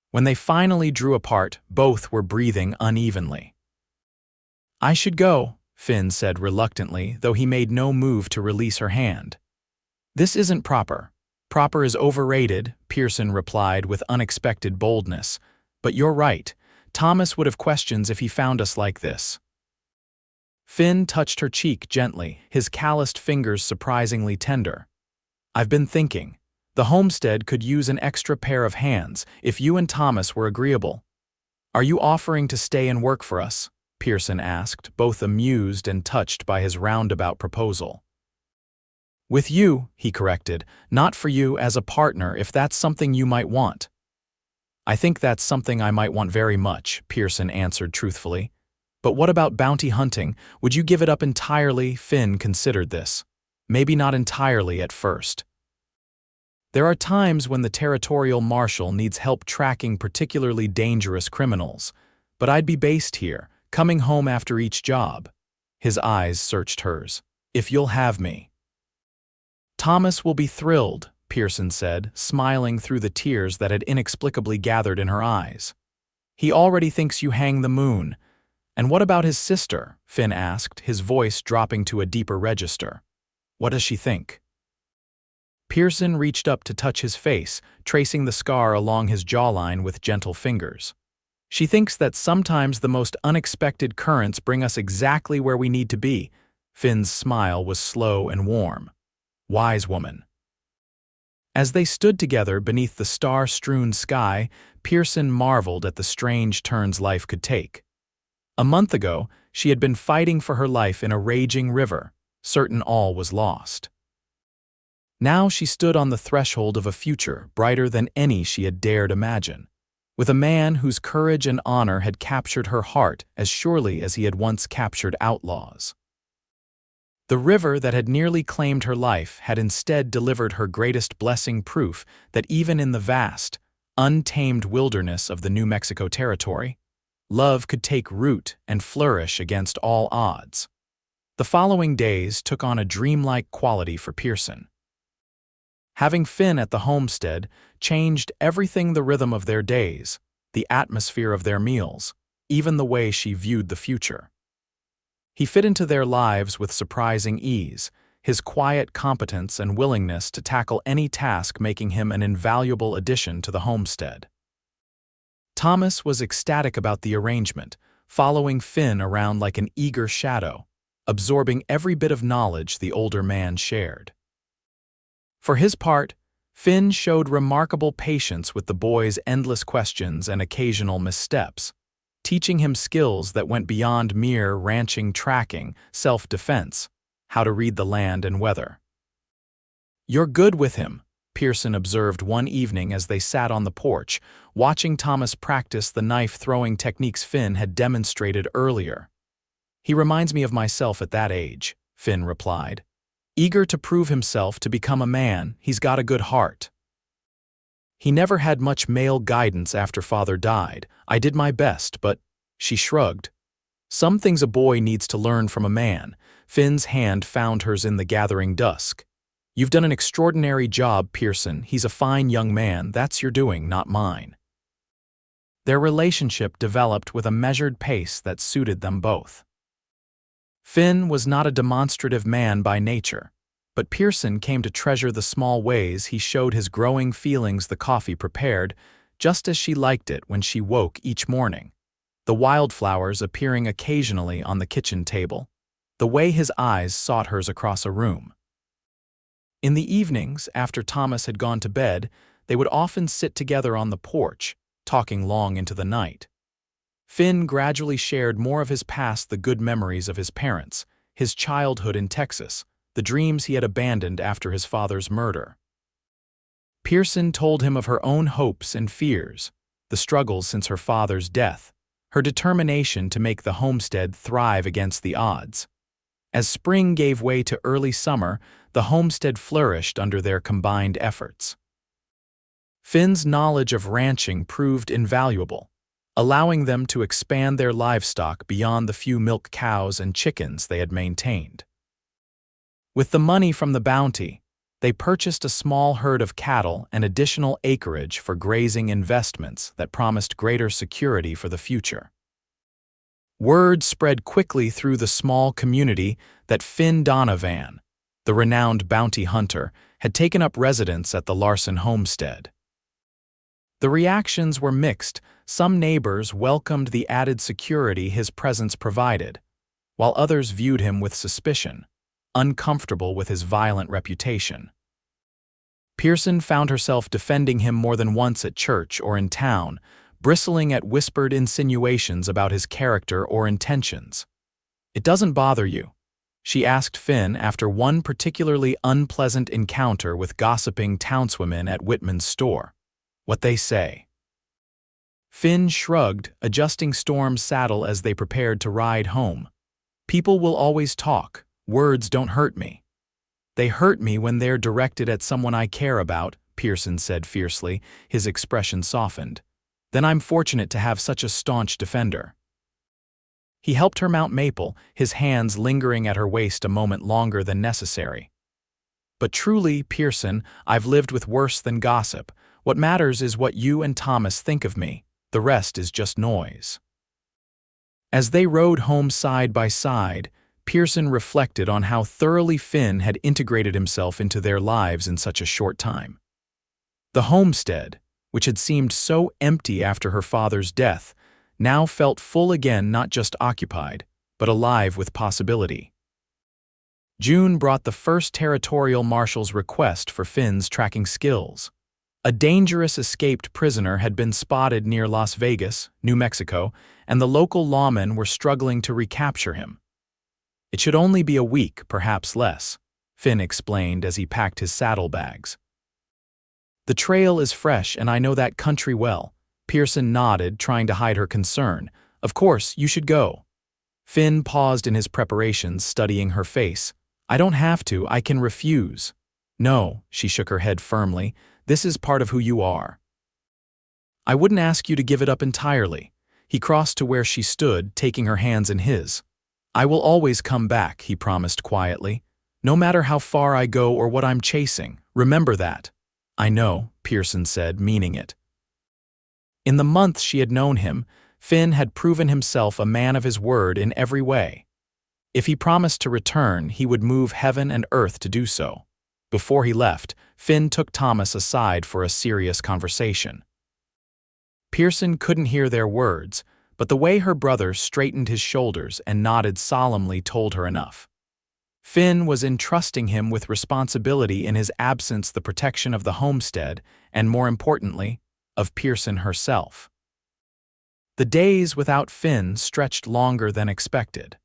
When they finally drew apart, both were breathing unevenly. "I should go," Finn said reluctantly, though he made no move to release her hand. "This isn't proper." "Proper is overrated," Pearson replied with unexpected boldness. "But you're right. Thomas would have questions if he found us like this." Finn touched her cheek gently, his calloused fingers surprisingly tender. "I've been thinking. The homestead could use an extra pair of hands if you and Thomas were agreeable. Are you offering to stay and work for us? Pearson asked, both amused and touched by his roundabout proposal. With you, he corrected, not for you as a partner if that's something you might want. I think that's something I might want very much, Pearson answered truthfully. But what about bounty hunting? Would you give it up entirely? Finn considered this. Maybe not entirely at first. There are times when the territorial marshal needs help tracking particularly dangerous criminals, but I'd be based here, coming home after each job. His eyes searched hers. If you'll have me. Thomas will be thrilled, Pearson said, smiling through the tears that had inexplicably gathered in her eyes. He already thinks you hang the moon. And what about his sister? Finn asked, his voice dropping to a deeper register. What does she think? Pearson reached up to touch his face, tracing the scar along his jawline with gentle fingers. She thinks that sometimes the most unexpected currents bring us exactly where we need to be. Finn's smile was slow and warm. Wise woman. As they stood together beneath the star-strewn sky, Pearson marveled at the strange turns life could take. A month ago, she had been fighting for her life in a raging river, certain all was lost. Now she stood on the threshold of a future brighter than any she had dared imagine, with a man whose courage and honor had captured her heart as surely as he had once captured outlaws. The river that had nearly claimed her life had instead delivered her greatest blessing, proof that even in the vast, untamed wilderness of the New Mexico Territory, love could take root and flourish against all odds. The following days took on a dreamlike quality for Pearson. Having Finn at the homestead changed everything, the rhythm of their days, the atmosphere of their meals, even the way she viewed the future. He fit into their lives with surprising ease, his quiet competence and willingness to tackle any task making him an invaluable addition to the homestead. Thomas was ecstatic about the arrangement, following Finn around like an eager shadow, absorbing every bit of knowledge the older man shared. For his part, Finn showed remarkable patience with the boy's endless questions and occasional missteps, teaching him skills that went beyond mere ranching tracking, self-defense, how to read the land and weather. You're good with him, Pearson observed one evening as they sat on the porch, watching Thomas practice the knife-throwing techniques Finn had demonstrated earlier. He reminds me of myself at that age, Finn replied. Eager to prove himself to become a man, he's got a good heart. He never had much male guidance after father died. I did my best, but, she shrugged. Some things a boy needs to learn from a man. Finn's hand found hers in the gathering dusk. You've done an extraordinary job, Pearson. He's a fine young man. That's your doing, not mine. Their relationship developed with a measured pace that suited them both. Finn was not a demonstrative man by nature, but Pearson came to treasure the small ways he showed his growing feelings the coffee prepared, just as she liked it when she woke each morning, the wildflowers appearing occasionally on the kitchen table, the way his eyes sought hers across a room. In the evenings, after Thomas had gone to bed, they would often sit together on the porch, talking long into the night. Finn gradually shared more of his past, the good memories of his parents, his childhood in Texas, the dreams he had abandoned after his father's murder. Pearson told him of her own hopes and fears, the struggles since her father's death, her determination to make the homestead thrive against the odds. As spring gave way to early summer, the homestead flourished under their combined efforts. Finn's knowledge of ranching proved invaluable, allowing them to expand their livestock beyond the few milk cows and chickens they had maintained. With the money from the bounty, they purchased a small herd of cattle and additional acreage for grazing investments that promised greater security for the future. Word spread quickly through the small community that Finn Donovan, the renowned bounty hunter, had taken up residence at the Larson homestead. The reactions were mixed. Some neighbors welcomed the added security his presence provided, while others viewed him with suspicion, uncomfortable with his violent reputation. Pearson found herself defending him more than once at church or in town, bristling at whispered insinuations about his character or intentions. "It doesn't bother you?" she asked Finn after one particularly unpleasant encounter with gossiping townswomen at Whitman's store. "What they say." Finn shrugged, adjusting Storm's saddle as they prepared to ride home. "People will always talk. Words don't hurt me." "They hurt me when they're directed at someone I care about," Pearson said fiercely, his expression softened. "Then I'm fortunate to have such a staunch defender." He helped her mount Maple, his hands lingering at her waist a moment longer than necessary. "But truly, Pearson, I've lived with worse than gossip. What matters is what you and Thomas think of me. The rest is just noise." As they rode home side by side, Pearson reflected on how thoroughly Finn had integrated himself into their lives in such a short time. The homestead, which had seemed so empty after her father's death, now felt full again, not just occupied, but alive with possibility. June brought the first territorial marshal's request for Finn's tracking skills. A dangerous escaped prisoner had been spotted near Las Vegas, New Mexico, and the local lawmen were struggling to recapture him. "It should only be a week, perhaps less," Finn explained as he packed his saddlebags. "The trail is fresh and I know that country well." Pearson nodded, trying to hide her concern. "Of course, you should go." Finn paused in his preparations, studying her face. "I don't have to, I can refuse." "No," she shook her head firmly. "This is part of who you are." "I wouldn't ask you to give it up entirely." He crossed to where she stood, taking her hands in his. "I will always come back," he promised quietly. "No matter how far I go or what I'm chasing, remember that." "I know," Pearson said, meaning it. In the months she had known him, Finn had proven himself a man of his word in every way. If he promised to return, he would move heaven and earth to do so. Before he left, Finn took Thomas aside for a serious conversation. Pearson couldn't hear their words, but the way her brother straightened his shoulders and nodded solemnly told her enough. Finn was entrusting him with responsibility in his absence, the protection of the homestead, and more importantly, of Pearson herself. The days without Finn stretched longer than expected.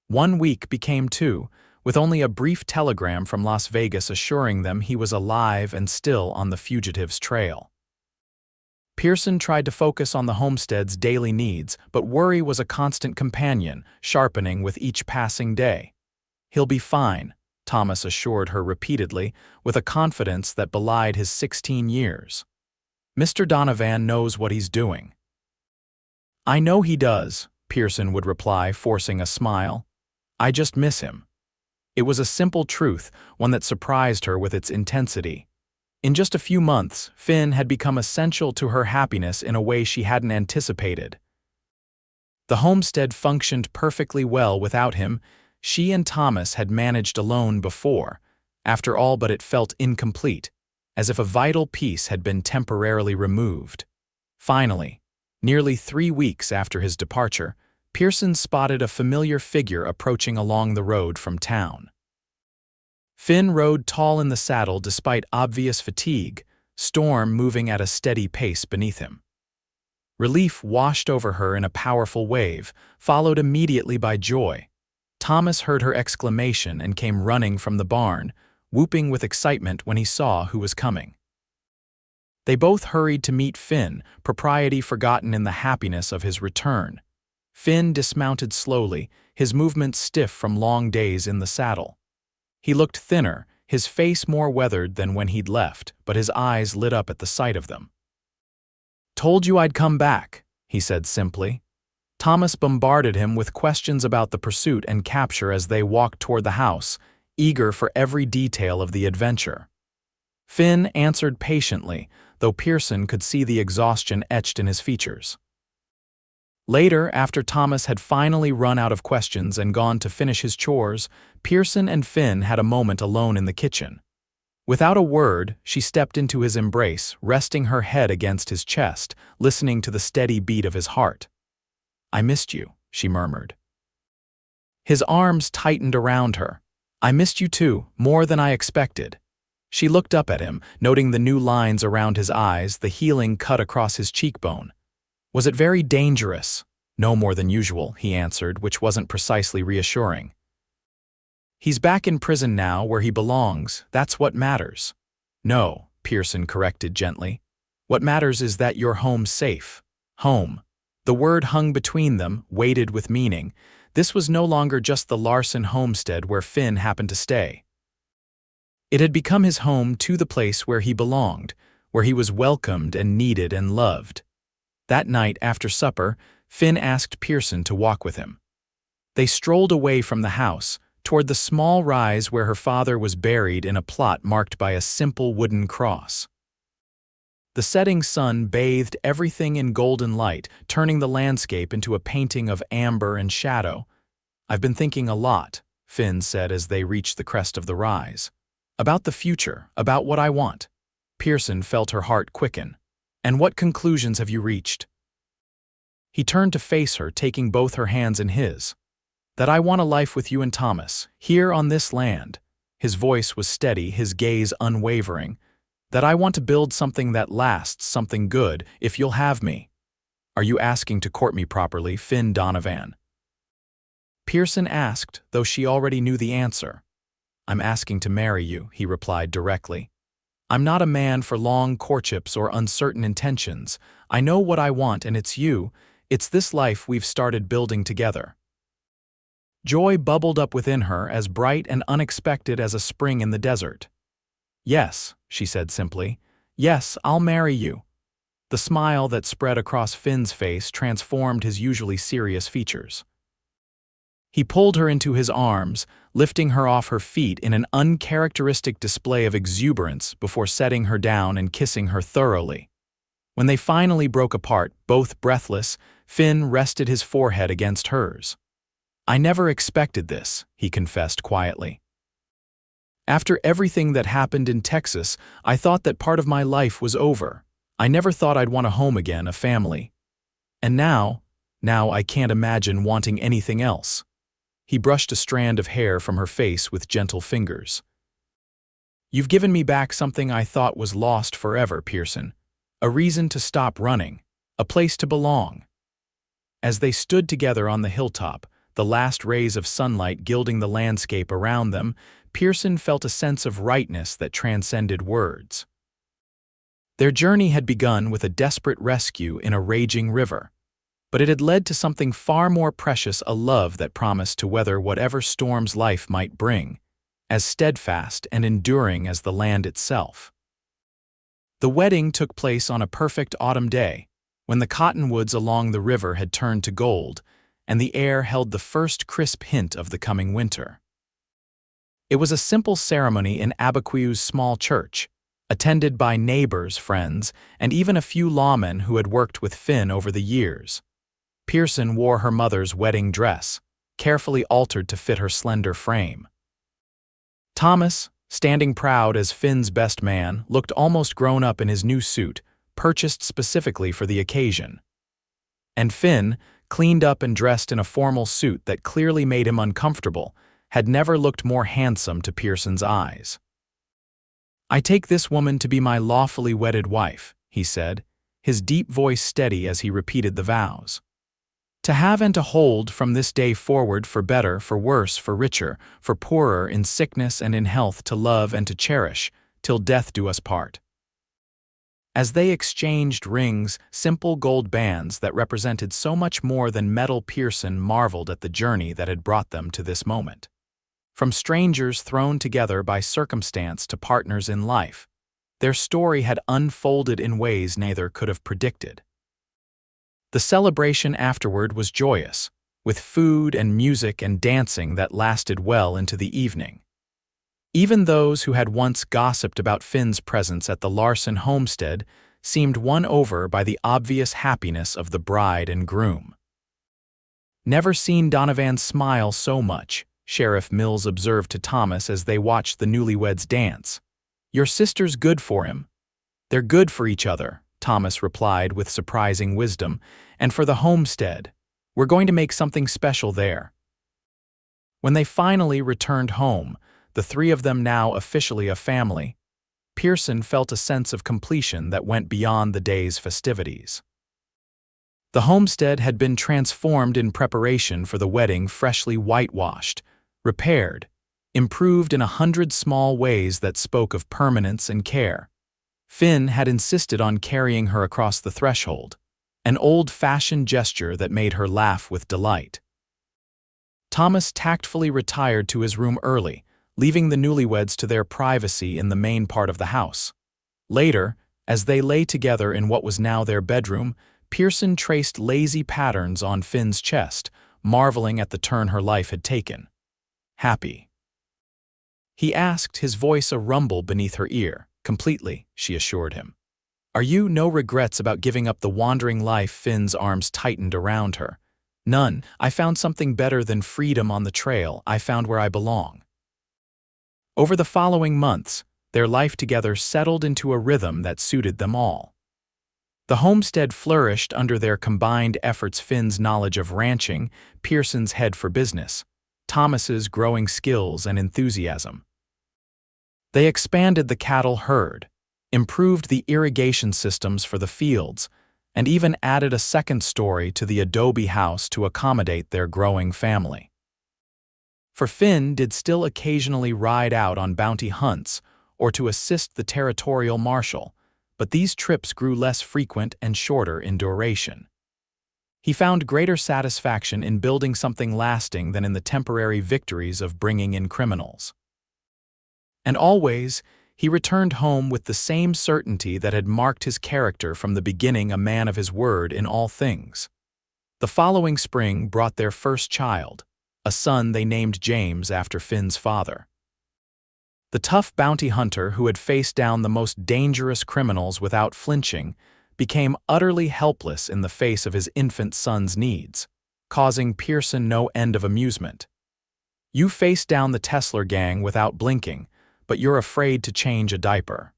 1 week became 2, with only a brief telegram from Las Vegas assuring them he was alive and still on the fugitive's trail. Pearson tried to focus on the homestead's daily needs, but worry was a constant companion, sharpening with each passing day. "He'll be fine," Thomas assured her repeatedly, with a confidence that belied his 16 years. "Mr. Donovan knows what he's doing." "I know he does," Pearson would reply, forcing a smile. "I just miss him." It was a simple truth, one that surprised her with its intensity. In just a few months, Finn had become essential to her happiness in a way she hadn't anticipated. The homestead functioned perfectly well without him. She and Thomas had managed alone before. After all, but it felt incomplete, as if a vital piece had been temporarily removed. Finally, nearly 3 weeks after his departure, Pearson spotted a familiar figure approaching along the road from town. Finn rode tall in the saddle despite obvious fatigue, Storm moving at a steady pace beneath him. Relief washed over her in a powerful wave, followed immediately by joy. Thomas heard her exclamation and came running from the barn, whooping with excitement when he saw who was coming. They both hurried to meet Finn, propriety forgotten in the happiness of his return. Finn dismounted slowly, his movements stiff from long days in the saddle. He looked thinner, his face more weathered than when he'd left, but his eyes lit up at the sight of them. "Told you I'd come back," he said simply. Thomas bombarded him with questions about the pursuit and capture as they walked toward the house, eager for every detail of the adventure. Finn answered patiently, though Pearson could see the exhaustion etched in his features. Later, after Thomas had finally run out of questions and gone to finish his chores, Pearson and Finn had a moment alone in the kitchen. Without a word, she stepped into his embrace, resting her head against his chest, listening to the steady beat of his heart. "I missed you," she murmured. His arms tightened around her. "I missed you too, more than I expected." She looked up at him, noting the new lines around his eyes, the healing cut across his cheekbone. Was it very dangerous? No more than usual, he answered, which wasn't precisely reassuring. He's back in prison now, where he belongs. That's what matters. No, Pearson corrected gently. What matters is that you're home safe. Home. The word hung between them, weighted with meaning. This was no longer just the Larson homestead where Finn happened to stay. It had become his home, to the place where he belonged, where he was welcomed and needed and loved. That night, after supper, Finn asked Pearson to walk with him. They strolled away from the house, toward the small rise where her father was buried in a plot marked by a simple wooden cross. The setting sun bathed everything in golden light, turning the landscape into a painting of amber and shadow. "I've been thinking a lot," Finn said as they reached the crest of the rise. "About the future, about what I want." Pearson felt her heart quicken. "And what conclusions have you reached?" He turned to face her, taking both her hands in his. "That I want a life with you and Thomas, here on this land." His voice was steady, his gaze unwavering. "That I want to build something that lasts, something good, if you'll have me." "Are you asking to court me properly, Finn Donovan?" Pearson asked, though she already knew the answer. "I'm asking to marry you," he replied directly. "I'm not a man for long courtships or uncertain intentions. I know what I want, and it's you. It's this life we've started building together." Joy bubbled up within her, as bright and unexpected as a spring in the desert. "Yes," she said simply. "Yes, I'll marry you." The smile that spread across Finn's face transformed his usually serious features. He pulled her into his arms, lifting her off her feet in an uncharacteristic display of exuberance before setting her down and kissing her thoroughly. When they finally broke apart, both breathless, Finn rested his forehead against hers. "I never expected this," he confessed quietly. "After everything that happened in Texas, I thought that part of my life was over. I never thought I'd want a home again, a family. And now I can't imagine wanting anything else." He brushed a strand of hair from her face with gentle fingers. "You've given me back something I thought was lost forever, Pearson. A reason to stop running, a place to belong." As they stood together on the hilltop, the last rays of sunlight gilding the landscape around them, Pearson felt a sense of rightness that transcended words. Their journey had begun with a desperate rescue in a raging river, but it had led to something far more precious, a love that promised to weather whatever storms life might bring, as steadfast and enduring as the land itself. The wedding took place on a perfect autumn day, when the cottonwoods along the river had turned to gold, and the air held the first crisp hint of the coming winter. It was a simple ceremony in Abiquiu's small church, attended by neighbors, friends, and even a few lawmen who had worked with Finn over the years. Pearson wore her mother's wedding dress, carefully altered to fit her slender frame. Thomas, standing proud as Finn's best man, looked almost grown up in his new suit, purchased specifically for the occasion. And Finn, cleaned up and dressed in a formal suit that clearly made him uncomfortable, had never looked more handsome to Pearson's eyes. "I take this woman to be my lawfully wedded wife," he said, his deep voice steady as he repeated the vows. "To have and to hold from this day forward, for better, for worse, for richer, for poorer, in sickness and in health, to love and to cherish, till death do us part." As they exchanged rings, simple gold bands that represented so much more than metal, Pearson marveled at the journey that had brought them to this moment. From strangers thrown together by circumstance to partners in life, their story had unfolded in ways neither could have predicted. The celebration afterward was joyous, with food and music and dancing that lasted well into the evening. Even those who had once gossiped about Finn's presence at the Larson homestead seemed won over by the obvious happiness of the bride and groom. "Never seen Donovan smile so much," Sheriff Mills observed to Thomas as they watched the newlyweds dance. "Your sister's good for him." "They're good for each other," Thomas replied with surprising wisdom, "and for the homestead. We're going to make something special there." When they finally returned home, the three of them now officially a family, Pearson felt a sense of completion that went beyond the day's festivities. The homestead had been transformed in preparation for the wedding, freshly whitewashed, repaired, improved in 100 small ways that spoke of permanence and care. Finn had insisted on carrying her across the threshold, an old-fashioned gesture that made her laugh with delight. Thomas tactfully retired to his room early, leaving the newlyweds to their privacy in the main part of the house. Later, as they lay together in what was now their bedroom, Pearson traced lazy patterns on Finn's chest, marveling at the turn her life had taken. "Happy?" he asked, his voice a rumble beneath her ear. "Completely," she assured him. "Are you no regrets about giving up the wandering life?" Finn's arms tightened around her. "None. I found something better than freedom on the trail. I found where I belong." Over the following months, their life together settled into a rhythm that suited them all. The homestead flourished under their combined efforts: Finn's knowledge of ranching, Pearson's head for business, Thomas's growing skills and enthusiasm. They expanded the cattle herd, improved the irrigation systems for the fields, and even added a second story to the adobe house to accommodate their growing family. For Finn did still occasionally ride out on bounty hunts or to assist the territorial marshal, but these trips grew less frequent and shorter in duration. He found greater satisfaction in building something lasting than in the temporary victories of bringing in criminals. And always, he returned home with the same certainty that had marked his character from the beginning: a man of his word in all things. The following spring brought their first child, a son they named James after Finn's father. The tough bounty hunter who had faced down the most dangerous criminals without flinching became utterly helpless in the face of his infant son's needs, causing Pearson no end of amusement. "You faced down the Tesler gang without blinking, but you're afraid to change a diaper,"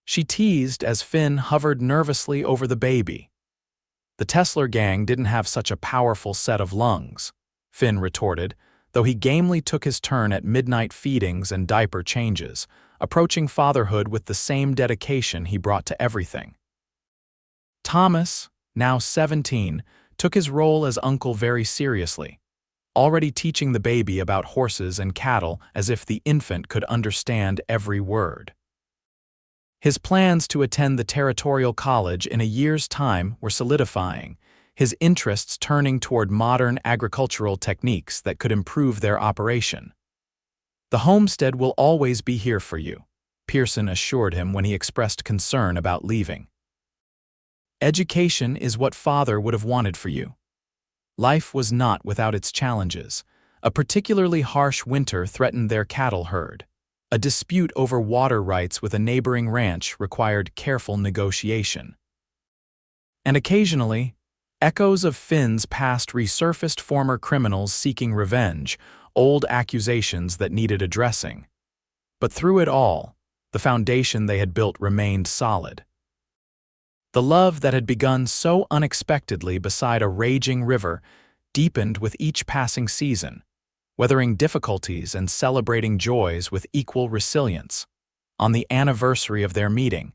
she teased as Finn hovered nervously over the baby. "The Tesler gang didn't have such a powerful set of lungs," Finn retorted, though he gamely took his turn at midnight feedings and diaper changes, approaching fatherhood with the same dedication he brought to everything. Thomas, now 17, took his role as uncle very seriously, already teaching the baby about horses and cattle as if the infant could understand every word. His plans to attend the territorial college in a year's time were solidifying, his interests turning toward modern agricultural techniques that could improve their operation. "The homestead will always be here for you," Pearson assured him when he expressed concern about leaving. "Education is what Father would have wanted for you." Life was not without its challenges. A particularly harsh winter threatened their cattle herd. A dispute over water rights with a neighboring ranch required careful negotiation. And occasionally, echoes of Finn's past resurfaced: former criminals seeking revenge, old accusations that needed addressing. But through it all, the foundation they had built remained solid. The love that had begun so unexpectedly beside a raging river deepened with each passing season, weathering difficulties and celebrating joys with equal resilience. On the anniversary of their meeting,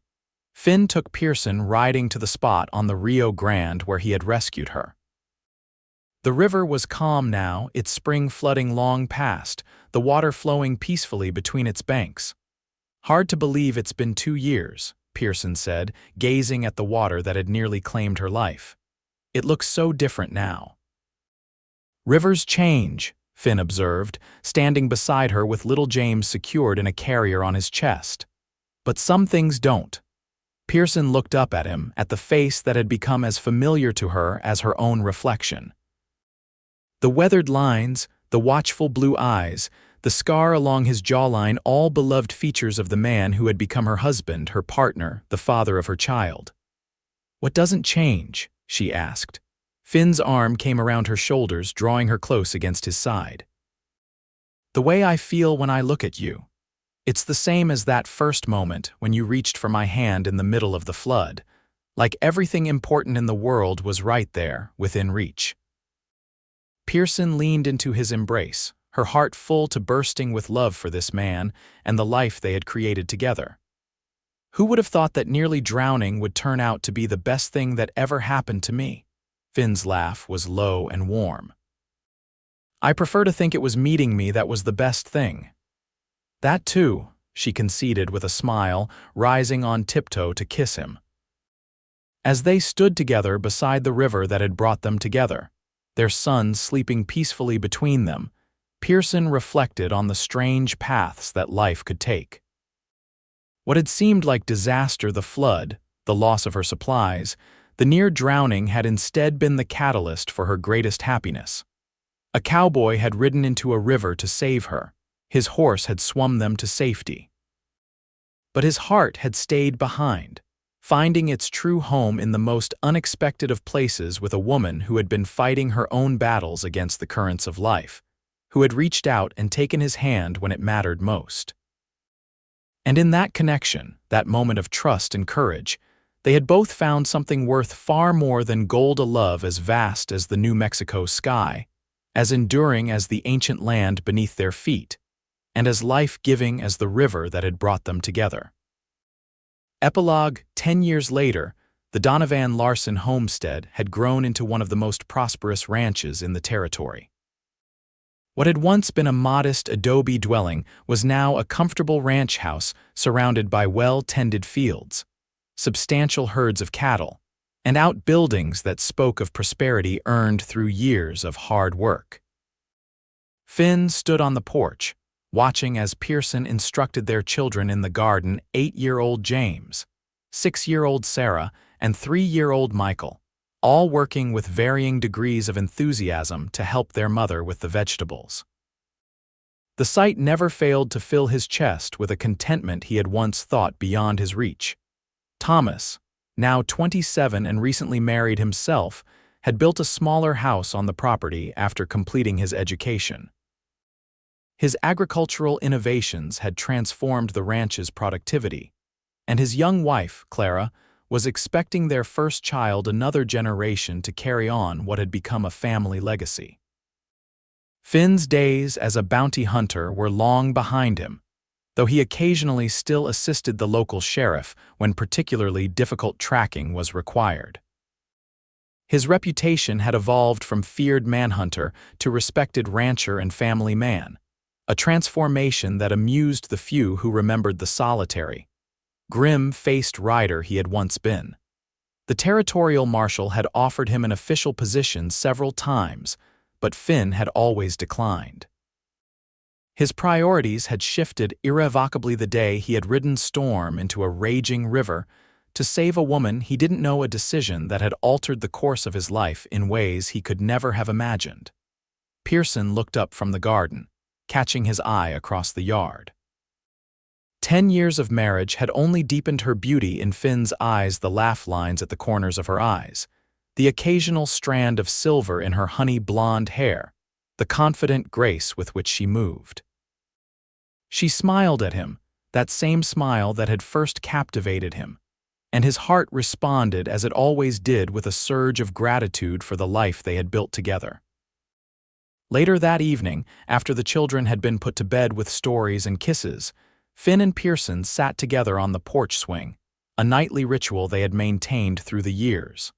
Finn took Pearson riding to the spot on the Rio Grande where he had rescued her. The river was calm now, its spring flooding long past, the water flowing peacefully between its banks. "Hard to believe it's been 2 years, Pearson said, gazing at the water that had nearly claimed her life. "It looks so different now." "Rivers change," Finn observed, standing beside her with little James secured in a carrier on his chest. "But some things don't." Pearson looked up at him, at the face that had become as familiar to her as her own reflection. The weathered lines, the watchful blue eyes, the scar along his jawline, all beloved features of the man who had become her husband, her partner, the father of her child. "What doesn't change?" she asked. Finn's arm came around her shoulders, drawing her close against his side. "The way I feel when I look at you. It's the same as that first moment when you reached for my hand in the middle of the flood, like everything important in the world was right there, within reach." Pearson leaned into his embrace, her heart full to bursting with love for this man and the life they had created together. Who would have thought that nearly drowning would turn out to be the best thing that ever happened to me? Finn's laugh was low and warm. I prefer to think it was meeting me that was the best thing. That too, she conceded with a smile, rising on tiptoe to kiss him. As they stood together beside the river that had brought them together, their son sleeping peacefully between them, Pearson reflected on the strange paths that life could take. What had seemed like disaster, the flood, the loss of her supplies, the near drowning had instead been the catalyst for her greatest happiness. A cowboy had ridden into a river to save her. His horse had swum them to safety. But his heart had stayed behind, finding its true home in the most unexpected of places with a woman who had been fighting her own battles against the currents of life, who had reached out and taken his hand when it mattered most. And in that connection, that moment of trust and courage, they had both found something worth far more than gold, a love as vast as the New Mexico sky, as enduring as the ancient land beneath their feet, and as life-giving as the river that had brought them together. Epilogue: 10 years later, the Donovan Larson homestead had grown into one of the most prosperous ranches in the territory. What had once been a modest adobe dwelling was now a comfortable ranch house surrounded by well-tended fields, substantial herds of cattle, and outbuildings that spoke of prosperity earned through years of hard work. Finn stood on the porch, watching as Pearson instructed their children in the garden: 8-year-old James, 6-year-old Sarah, and 3-year-old Michael, all working with varying degrees of enthusiasm to help their mother with the vegetables. The sight never failed to fill his chest with a contentment he had once thought beyond his reach. Thomas, now 27 and recently married himself, had built a smaller house on the property after completing his education. His agricultural innovations had transformed the ranch's productivity, and his young wife, Clara, was expecting their first child, another generation to carry on what had become a family legacy. Finn's days as a bounty hunter were long behind him, though he occasionally still assisted the local sheriff when particularly difficult tracking was required. His reputation had evolved from feared manhunter to respected rancher and family man, a transformation that amused the few who remembered the solitary, grim-faced rider he had once been. The territorial marshal had offered him an official position several times, but Finn had always declined. His priorities had shifted irrevocably the day he had ridden storm into a raging river to save a woman he didn't know, a decision that had altered the course of his life in ways he could never have imagined. Pearson looked up from the garden, catching his eye across the yard. 10 years of marriage had only deepened her beauty in Finn's eyes, the laugh lines at the corners of her eyes, the occasional strand of silver in her honey blonde hair, the confident grace with which she moved. She smiled at him, that same smile that had first captivated him, and his heart responded as it always did, with a surge of gratitude for the life they had built together. Later that evening, after the children had been put to bed with stories and kisses, Finn and Pearson sat together on the porch swing, a nightly ritual they had maintained through the years.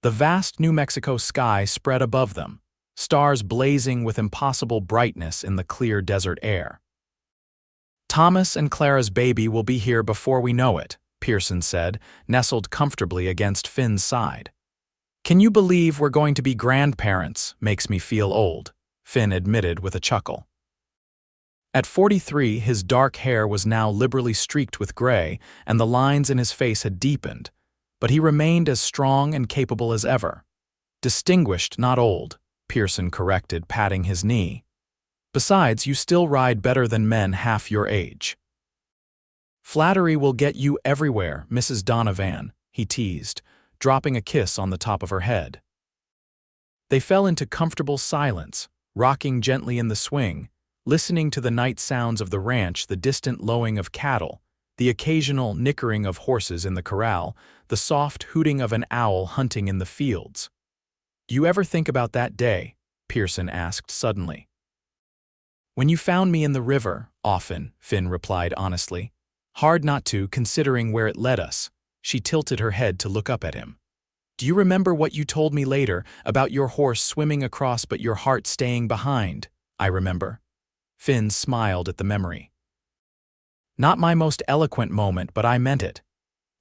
The vast New Mexico sky spread above them, stars blazing with impossible brightness in the clear desert air. "Thomas and Clara's baby will be here before we know it," Pearson said, nestled comfortably against Finn's side. "Can you believe we're going to be grandparents? Makes me feel old," Finn admitted with a chuckle. At 43, his dark hair was now liberally streaked with gray, and the lines in his face had deepened, but he remained as strong and capable as ever. "Distinguished, not old," Pearson corrected, patting his knee. "Besides, you still ride better than men half your age." "Flattery will get you everywhere, Mrs. Donovan," he teased, dropping a kiss on the top of her head. They fell into comfortable silence, rocking gently in the swing, listening to the night sounds of the ranch, the distant lowing of cattle, the occasional nickering of horses in the corral, the soft hooting of an owl hunting in the fields. "Do you ever think about that day?" Pearson asked suddenly. "When you found me in the river?" "Often," Finn replied honestly. Hard not to, considering where it led us. She tilted her head to look up at him. Do you remember what you told me later about your horse swimming across but your heart staying behind? I remember. Finn smiled at the memory. Not my most eloquent moment, but I meant it.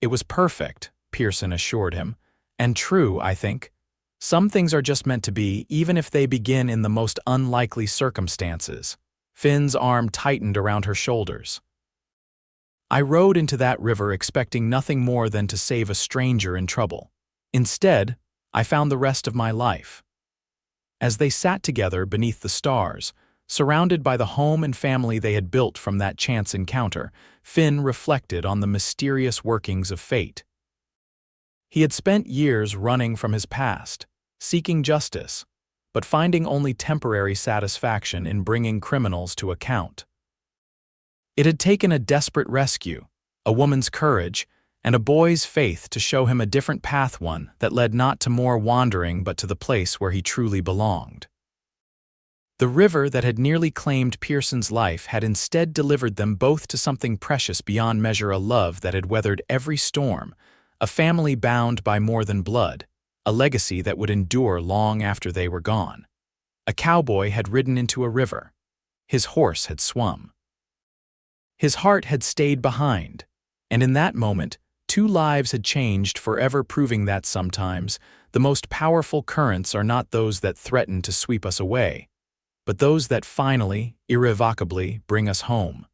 It was perfect, Pearson assured him. And true, I think. Some things are just meant to be, even if they begin in the most unlikely circumstances. Finn's arm tightened around her shoulders. I rode into that river expecting nothing more than to save a stranger in trouble. Instead, I found the rest of my life. As they sat together beneath the stars, surrounded by the home and family they had built from that chance encounter, Finn reflected on the mysterious workings of fate. He had spent years running from his past, seeking justice, but finding only temporary satisfaction in bringing criminals to account. It had taken a desperate rescue, a woman's courage, and a boy's faith to show him a different path, one that led not to more wandering but to the place where he truly belonged. The river that had nearly claimed Pearson's life had instead delivered them both to something precious beyond measure, a love that had weathered every storm, a family bound by more than blood, a legacy that would endure long after they were gone. A cowboy had ridden into a river. His horse had swum. His heart had stayed behind, and in that moment, two lives had changed forever, proving that sometimes the most powerful currents are not those that threaten to sweep us away, but those that finally, irrevocably, bring us home.